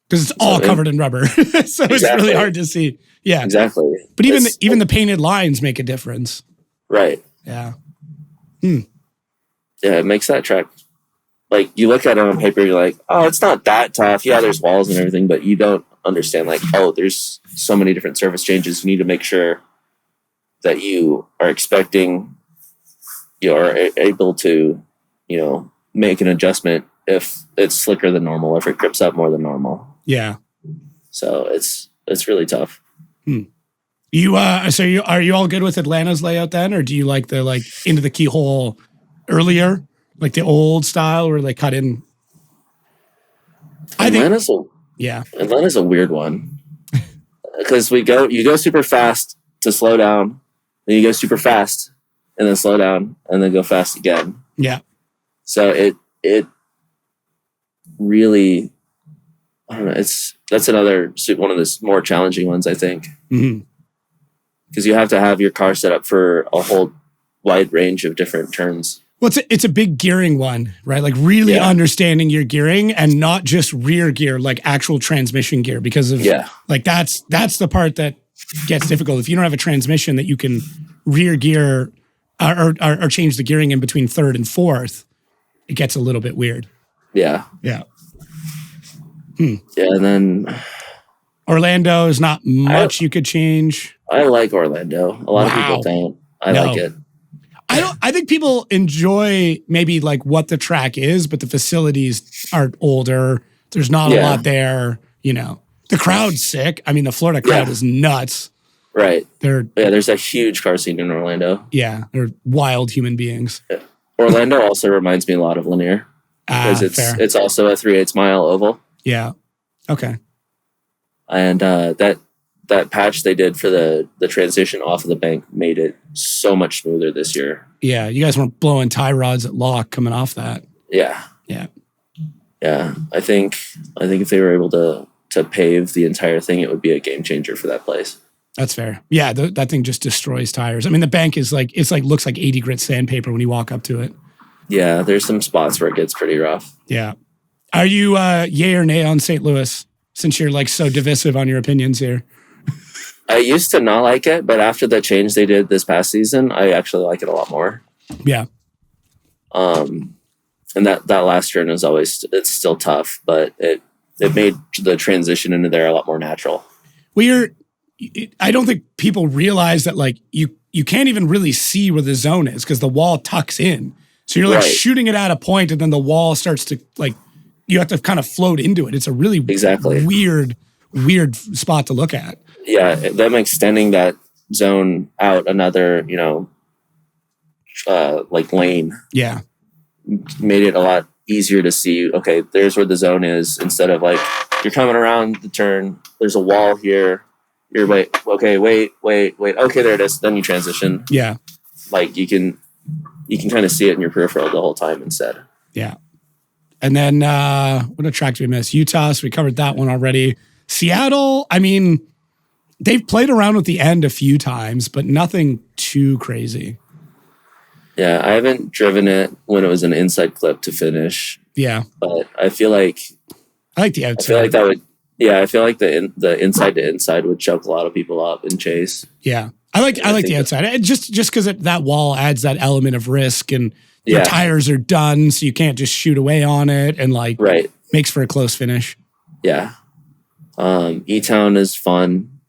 Speaker 1: Because it's all covered in rubber. So it's really hard to see. Yeah.
Speaker 2: Exactly.
Speaker 1: But even the painted lines make a difference.
Speaker 2: Right.
Speaker 1: Yeah.
Speaker 2: Yeah, it makes that track, like, you look at it on paper, you're like, oh, it's not that tough. Yeah, there's walls and everything, but you don't understand, like, oh, there's so many different surface changes. You need to make sure that you are expecting, you are able to, make an adjustment if it's slicker than normal, if it grips up more than normal.
Speaker 1: Yeah.
Speaker 2: So it's really tough.
Speaker 1: You are you all good with Atlanta's layout then, or do you like the into the keyhole earlier, like the old style where they cut in?
Speaker 2: Atlanta's a weird one because you go super fast to slow down, then you go super fast and then slow down and then go fast again.
Speaker 1: Yeah.
Speaker 2: So it really, I don't know. That's another one of the more challenging ones, I think.
Speaker 1: Mm-hmm.
Speaker 2: Because you have to have your car set up for a whole wide range of different turns.
Speaker 1: Well, it's a big gearing one, right? Like really understanding your gearing and not just rear gear, like actual transmission gear, because of that's the part that gets difficult. If you don't have a transmission that you can rear gear or change the gearing in between third and fourth, it gets a little bit weird.
Speaker 2: Yeah.
Speaker 1: Yeah.
Speaker 2: Yeah, and then
Speaker 1: Orlando is not much you could change.
Speaker 2: I like Orlando. A lot of people don't. I like it.
Speaker 1: I think people enjoy maybe like what the track is, but the facilities are older. There's not a lot there. The crowd's sick. I mean, the Florida crowd is nuts.
Speaker 2: Right. There's a huge car scene in Orlando.
Speaker 1: Yeah, they're wild human beings.
Speaker 2: Yeah. Orlando also reminds me a lot of Lanier because it's also a 3/8 mile oval.
Speaker 1: Yeah. Okay.
Speaker 2: And that patch they did for the transition off of the bank made it so much smoother this year.
Speaker 1: Yeah, you guys weren't blowing tie rods at lock coming off that.
Speaker 2: Yeah.
Speaker 1: Yeah.
Speaker 2: Yeah. I think if they were able to pave the entire thing, it would be a game changer for that place.
Speaker 1: That's fair. Yeah, that thing just destroys tires. I mean, the bank is looks like 80 grit sandpaper when you walk up to it.
Speaker 2: Yeah, there's some spots where it gets pretty rough.
Speaker 1: Yeah. Are you yay or nay on St. Louis, since you're so divisive on your opinions here?
Speaker 2: I used to not like it, but after the change they did this past season, I actually like it a lot more.
Speaker 1: Yeah.
Speaker 2: And that last turn is it's still tough, but it made the transition into there a lot more natural.
Speaker 1: Well, I don't think people realize that you can't even really see where the zone is because the wall tucks in. So you're shooting it at a point and then the wall starts to you have to kind of float into it. It's a really weird spot to look at.
Speaker 2: Yeah, them extending that zone out another, lane.
Speaker 1: Yeah.
Speaker 2: Made it a lot easier to see, okay, there's where the zone is, instead of you're coming around the turn, there's a wall here, wait, okay, there it is, then you transition.
Speaker 1: Yeah.
Speaker 2: You can kind of see it in your peripheral the whole time instead.
Speaker 1: Yeah. And then what a track did we miss? Utah, so we covered that one already. Seattle, I mean, they've played around with the end a few times, but nothing too crazy.
Speaker 2: Yeah, I haven't driven it when it was an inside clip to finish.
Speaker 1: Yeah.
Speaker 2: But I feel like
Speaker 1: I like the outside.
Speaker 2: I feel like that would I feel like the inside to inside would choke a lot of people up in chase.
Speaker 1: Yeah. I like the outside. Just because that wall adds that element of risk, and your tires are done, so you can't just shoot away on it, and makes for a close finish.
Speaker 2: Yeah. E-Town is fun.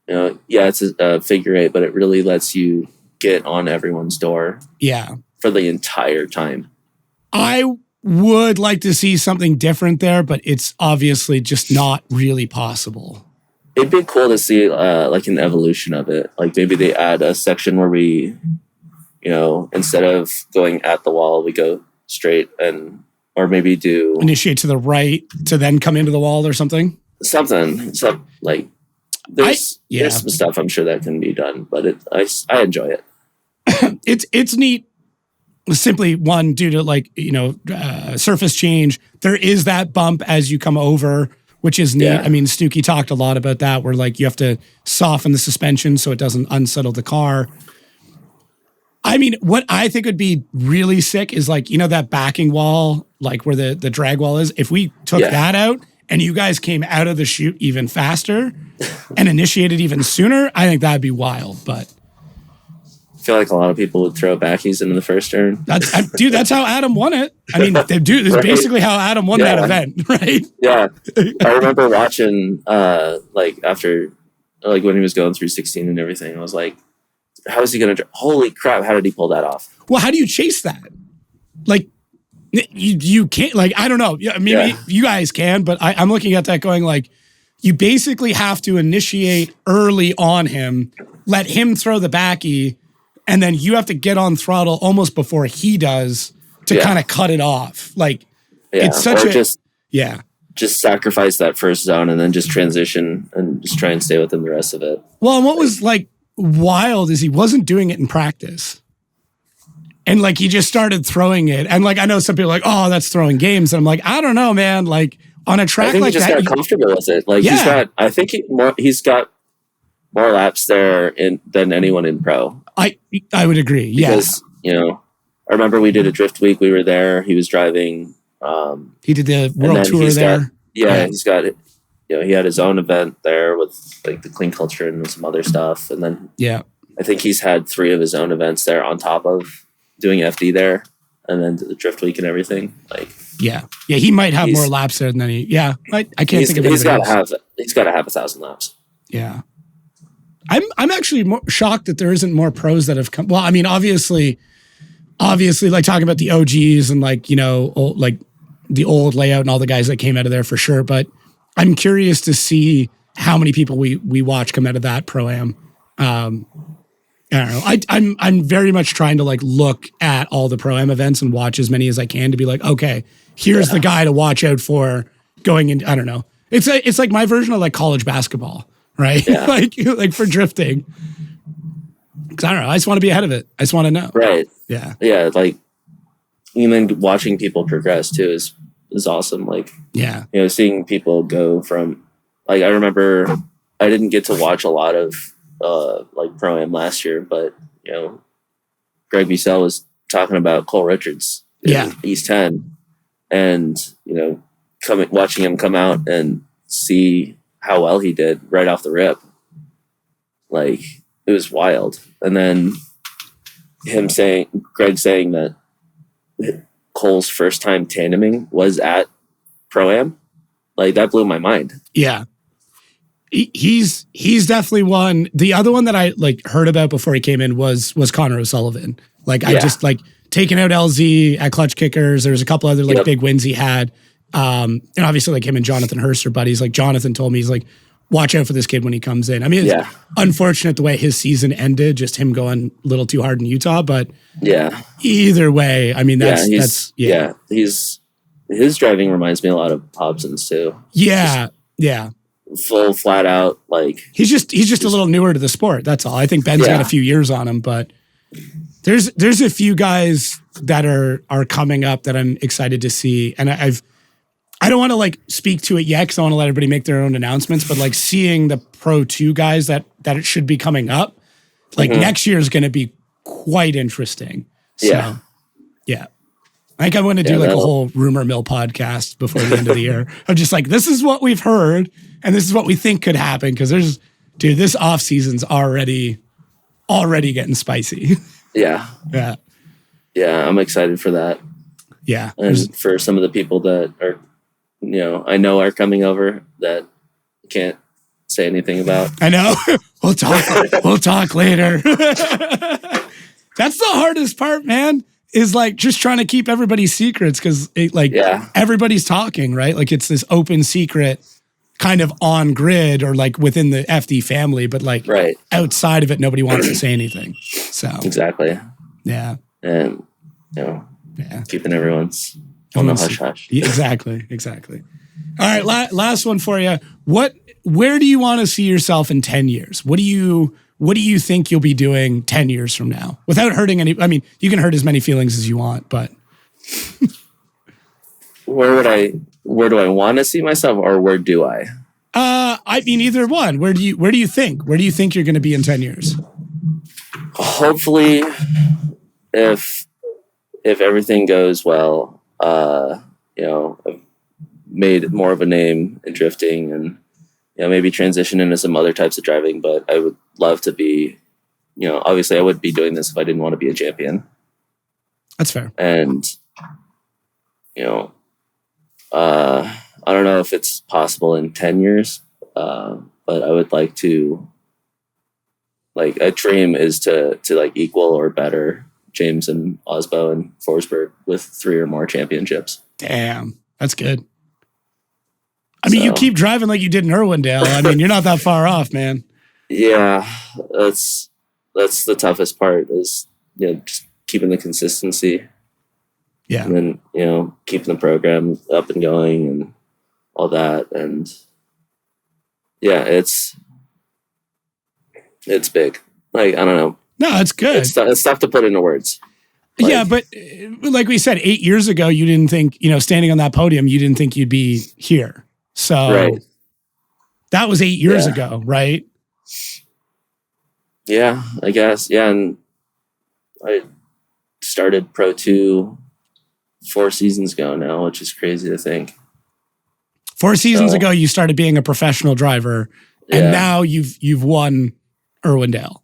Speaker 2: It's a figure eight, but it really lets you get on everyone's door.
Speaker 1: Yeah.
Speaker 2: For the entire time.
Speaker 1: I would like to see something different there, but it's obviously just not really possible.
Speaker 2: it'd be cool to see like an evolution of it. Like maybe they add a section where we, instead of going at the wall, we go straight or maybe do
Speaker 1: initiate to the right to then come into the wall or something.
Speaker 2: Something like there's some stuff I'm sure that can be done, but I enjoy it.
Speaker 1: It's neat. Simply one due to surface change. There is that bump as you come over, which is neat.
Speaker 2: Yeah.
Speaker 1: I mean, Stookie talked a lot about that, where like you have to soften the suspension so it doesn't unsettle the car. I mean, what I think would be really sick is like, that backing wall, like where the drag wall is. If we took that out and you guys came out of the chute even faster and initiated even sooner, I think that'd be wild. But
Speaker 2: I feel like a lot of people would throw backies into the first turn.
Speaker 1: That's how Adam won it. I mean, this is basically how Adam won that event, right?
Speaker 2: Yeah. I remember watching, after, when he was going through 16 and everything, I was like, how is he going to, holy crap, how did he pull that off?
Speaker 1: Well, how do you chase that? Like, you can't, like, I don't know. Yeah, maybe you guys can, but I'm looking at that going like, you basically have to initiate early on him, let him throw the backy, and then you have to get on throttle almost before he does to kind of cut it off. Like, it's such just sacrifice that first zone and then just transition and just try and stay with him the rest of it. Well, and what was like wild is he wasn't doing it in practice. And like, he just started throwing it. And like, I know some people are like, oh, that's throwing games. And I'm like, I don't know, man. Like on a track like that.
Speaker 2: He just got comfortable with it. Like he's got more laps there than anyone in pro.
Speaker 1: I would agree.
Speaker 2: Because, I remember we did a drift week. We were there. He was driving.
Speaker 1: He did the world tour there.
Speaker 2: He's got it. He had his own event there with like the clean culture and some other stuff. And then I think he's had 3 of his own events there on top of doing FD there, and then the drift week and everything. Like
Speaker 1: he might have more laps there than any. I can't think of it.
Speaker 2: He's got to have 1,000 laps.
Speaker 1: Yeah. I'm actually more shocked that there isn't more pros that have come. Well, I mean, obviously, like talking about the OGs and like, like the old layout and all the guys that came out of there for sure. But I'm curious to see how many people we watch come out of that Pro-Am. I don't know. I'm very much trying to like look at all the Pro-Am events and watch as many as I can to be like, okay, here's the guy to watch out for going in. I don't know. It's like my version of like college basketball. Right?
Speaker 2: Yeah.
Speaker 1: like for drifting. Because I don't know. I just want to be ahead of it. I just want to know.
Speaker 2: Right.
Speaker 1: Yeah.
Speaker 2: Yeah. Like, even watching people progress too is awesome. Like, seeing people go from, like, I remember I didn't get to watch a lot of like Pro-Am last year, but, Greg Bussell was talking about Cole Richards in East 10 and, watching him come out and see how well he did right off the rip. Like, it was wild. And then Greg saying that Cole's first time tandeming was at Pro-Am. Like, that blew my mind.
Speaker 1: Yeah. He's definitely one. The other one that I like heard about before he came in was Connor O'Sullivan. Like, I just like taking out LZ at Clutch Kickers. There's a couple other like big wins he had. And obviously like him and Jonathan Hurst are buddies. Like Jonathan told me, he's like, watch out for this kid when he comes in. I mean, it's unfortunate the way his season ended, just him going a little too hard in Utah, but either way, I mean, his driving reminds me a lot of Hobson's too. Yeah.
Speaker 2: Full flat out. Like
Speaker 1: he's just a little newer to the sport. That's all. I think Ben's got a few years on him, but there's a few guys that are coming up that I'm excited to see. And I don't want to like speak to it yet because I want to let everybody make their own announcements, but like seeing the Pro 2 guys that it should be coming up, like next year is going to be quite interesting. So, yeah. I think I want to do like a whole rumor mill podcast before the end of the year. I'm just like, this is what we've heard and this is what we think could happen. Cause this off season's already getting spicy.
Speaker 2: Yeah. I'm excited for that.
Speaker 1: Yeah.
Speaker 2: And for some of the people that are, I know are coming over that can't say anything about.
Speaker 1: I know. We'll talk later. That's the hardest part, man, is like just trying to keep everybody's secrets because everybody's talking, right? Like it's this open secret kind of on grid or like within the FD family, but like outside of it, nobody wants to say anything. So
Speaker 2: exactly.
Speaker 1: Yeah.
Speaker 2: And, keeping everyone's on the hush hush.
Speaker 1: Yeah, exactly. All right. Last one for you. Where do you want to see yourself in 10 years? What do you think you'll be doing 10 years from now without hurting any, I mean, you can hurt as many feelings as you want, but
Speaker 2: where do I want to see myself, or where do I?
Speaker 1: I mean, either one. Where do you think you're going to be in 10 years?
Speaker 2: Hopefully, if everything goes well, I've made more of a name in drifting, and maybe transition into some other types of driving. But I would love to be, obviously I wouldn't be doing this if I didn't want to be a champion.
Speaker 1: That's fair.
Speaker 2: And I don't know if it's possible in 10 years, but I would like to, like, a dream is to like equal or better James and Osbo and Forsberg with 3 or more championships. Damn,
Speaker 1: that's good. I mean, you keep driving like you did in Irwindale. I mean, you're not that far off, man.
Speaker 2: Yeah, that's the toughest part is, just keeping the consistency.
Speaker 1: Yeah.
Speaker 2: And then, keeping the program up and going and all that. And yeah, it's big. Like, I don't know.
Speaker 1: No, it's good.
Speaker 2: It's tough to put into words.
Speaker 1: Like, yeah, but like we said, 8 years ago, you didn't think, standing on that podium, you didn't think you'd be here. So that was 8 years ago, right?
Speaker 2: Yeah, I guess. Yeah, and I started Pro 2 4 seasons ago now, which is crazy to think.
Speaker 1: 4 seasons ago, you started being a professional driver, and now you've won Irwindale.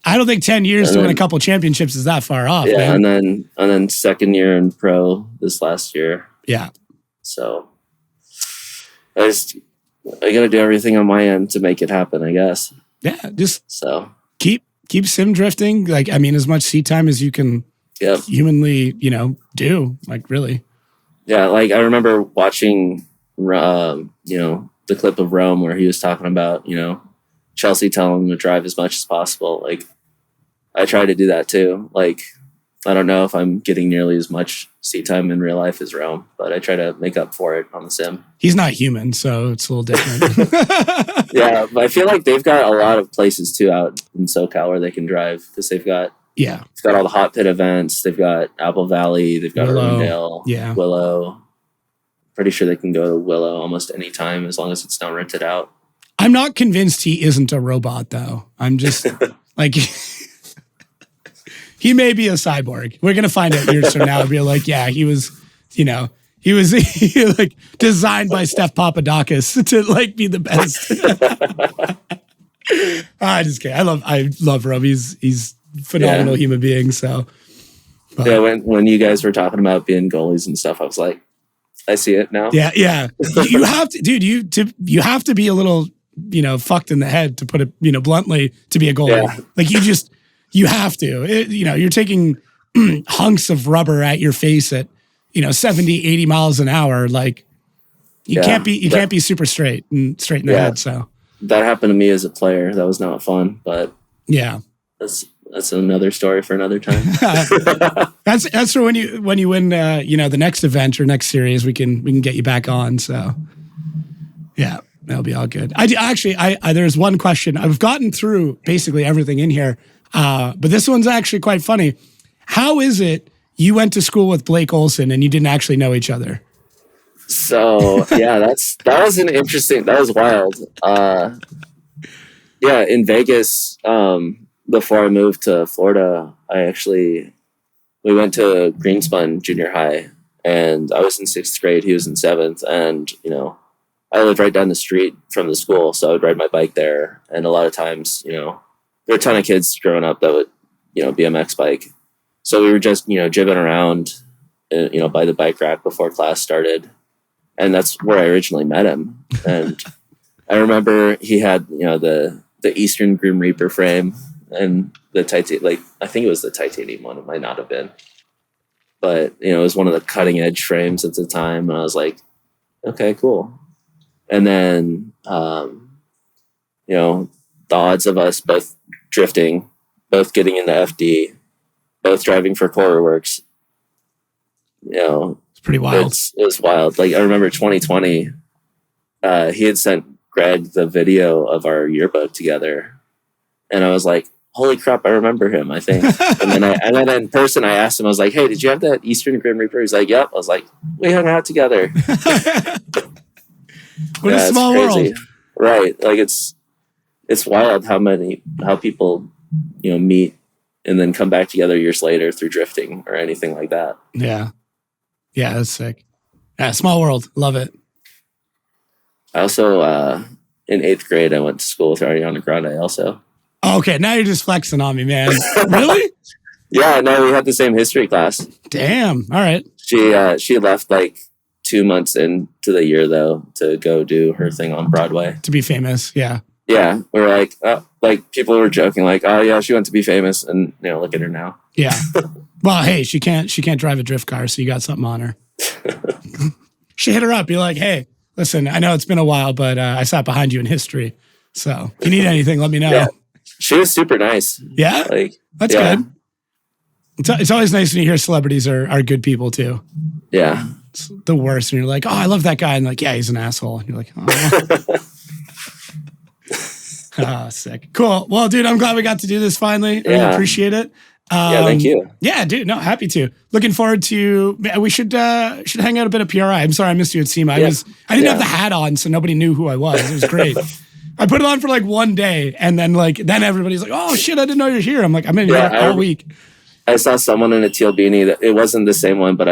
Speaker 1: I don't think 10 years to win a couple championships is that far off.
Speaker 2: Yeah,
Speaker 1: man.
Speaker 2: and then second year in pro this last year.
Speaker 1: Yeah.
Speaker 2: So I got to do everything on my end to make it happen, I guess.
Speaker 1: Yeah, just keep sim drifting. Like, I mean, as much seat time as you can humanly, do. Like, really.
Speaker 2: Yeah, like I remember watching, the clip of Rome where he was talking about, Chelsea telling him to drive as much as possible. Like, I try to do that too. Like, I don't know if I'm getting nearly as much seat time in real life as Rome, but I try to make up for it on the sim.
Speaker 1: He's not human, so it's a little different.
Speaker 2: Yeah, but I feel like they've got a lot of places too out in SoCal where they can drive, because they've got it's got all the hot pit events. They've got Apple Valley. They've got Irwindale, Willow. Pretty sure they can go to Willow almost any time as long as it's not rented out.
Speaker 1: I'm not convinced he isn't a robot, though. I'm just like, he may be a cyborg. We're gonna find out years from now and be like, yeah, he was like designed by Steph Papadakis to like be the best. I just kidding. I love Rob. He's a phenomenal human being. So
Speaker 2: when you guys were talking about being goalies and stuff, I was like, I see it now.
Speaker 1: Yeah. You have to, dude. You have to be a little, fucked in the head, to put it, bluntly, to be a goalie. Yeah. Like, you have to. You're taking hunks of rubber at your face at 70, 80 miles an hour. Like, you can't be super straight in the head. So
Speaker 2: that happened to me as a player. That was not fun, but that's another story for another time.
Speaker 1: That's for when you win the next event or next series, we can get you back on. So yeah, that'll be all good. I there's one question. I've gotten through basically everything in here, but this one's actually quite funny. How is it you went to school with Blake Olson and you didn't actually know each other?
Speaker 2: So yeah, that was wild. In Vegas, before I moved to Florida, we went to Greenspun Junior High, and I was in 6th grade. He was in 7th, and I lived right down the street from the school, so I would ride my bike there. And a lot of times, there were a ton of kids growing up that would, BMX bike. So we were just, jibbing around, by the bike rack before class started, and that's where I originally met him. And I remember he had, the Eastern Grim Reaper frame. And the titanium, I think it was the titanium one. It might not have been, but it was one of the cutting edge frames at the time. And I was like, okay, cool. And then, you know, the odds of us both drifting, both getting into FD, both driving for Quarterworks, you know,
Speaker 1: It's pretty wild.
Speaker 2: It was wild. Like, I remember 2020, he had sent Greg the video of our yearbook together. And I was like, holy crap, I remember him, I think. and then in person, I asked him, I was like, hey, did you have that Eastern Grim Reaper? He's like, yep. I was like, we hung out together.
Speaker 1: What a small world.
Speaker 2: Right. Like, it's wild how people, you know, meet and then come back together years later through drifting or anything like that.
Speaker 1: Yeah. Yeah, that's sick. Yeah, small world. Love it.
Speaker 2: I also, in 8th grade, I went to school with Ariana Grande also.
Speaker 1: Oh, okay, now you're just flexing on me, man. Really?
Speaker 2: Yeah, no, we had the same history class.
Speaker 1: Damn. All right.
Speaker 2: She left like 2 months into the year, though, to go do her thing on Broadway.
Speaker 1: To be famous, yeah.
Speaker 2: Yeah, we were like people were joking, like, oh yeah, she went to be famous, and you know, look at her now.
Speaker 1: Yeah. Well, hey, she can't drive a drift car, so you got something on her. She hit her up. Be like, hey, listen, I know it's been a while, but I sat behind you in history. So if you need anything, let me know.
Speaker 2: Yeah. She was super nice.
Speaker 1: Yeah?
Speaker 2: Like,
Speaker 1: that's good. It's always nice when you hear celebrities are good people too.
Speaker 2: Yeah.
Speaker 1: It's the worst when you're like, oh, I love that guy. And like, yeah, he's an asshole. And you're like, oh. Oh, sick. Cool. Well, dude, I'm glad we got to do this finally. I really appreciate it.
Speaker 2: Yeah, thank you.
Speaker 1: Yeah, dude. No, happy to. Looking forward to. We should hang out a bit of PRI. I'm sorry I missed you at Seema. I didn't have the hat on, so nobody knew who I was. It was great. I put it on for like one day, and then everybody's like, "Oh shit, I didn't know you're here." I'm like, I'm in here all week.
Speaker 2: I saw someone in a teal beanie that it wasn't the same one, but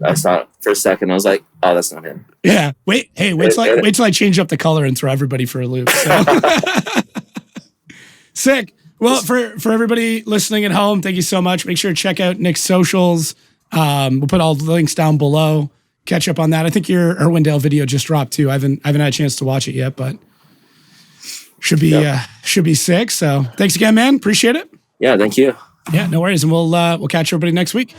Speaker 2: I saw it for a second. I was like, "Oh, that's not him."
Speaker 1: Yeah. Wait till I change up the color and throw everybody for a loop. So. Sick. Well, for everybody listening at home, thank you so much. Make sure to check out Nick's socials. We'll put all the links down below. Catch up on that. I think your Irwindale video just dropped too. I haven't had a chance to watch it yet, but should be sick. So thanks again, man. Appreciate it.
Speaker 2: Yeah, thank you.
Speaker 1: Yeah, no worries. And we'll catch everybody next week.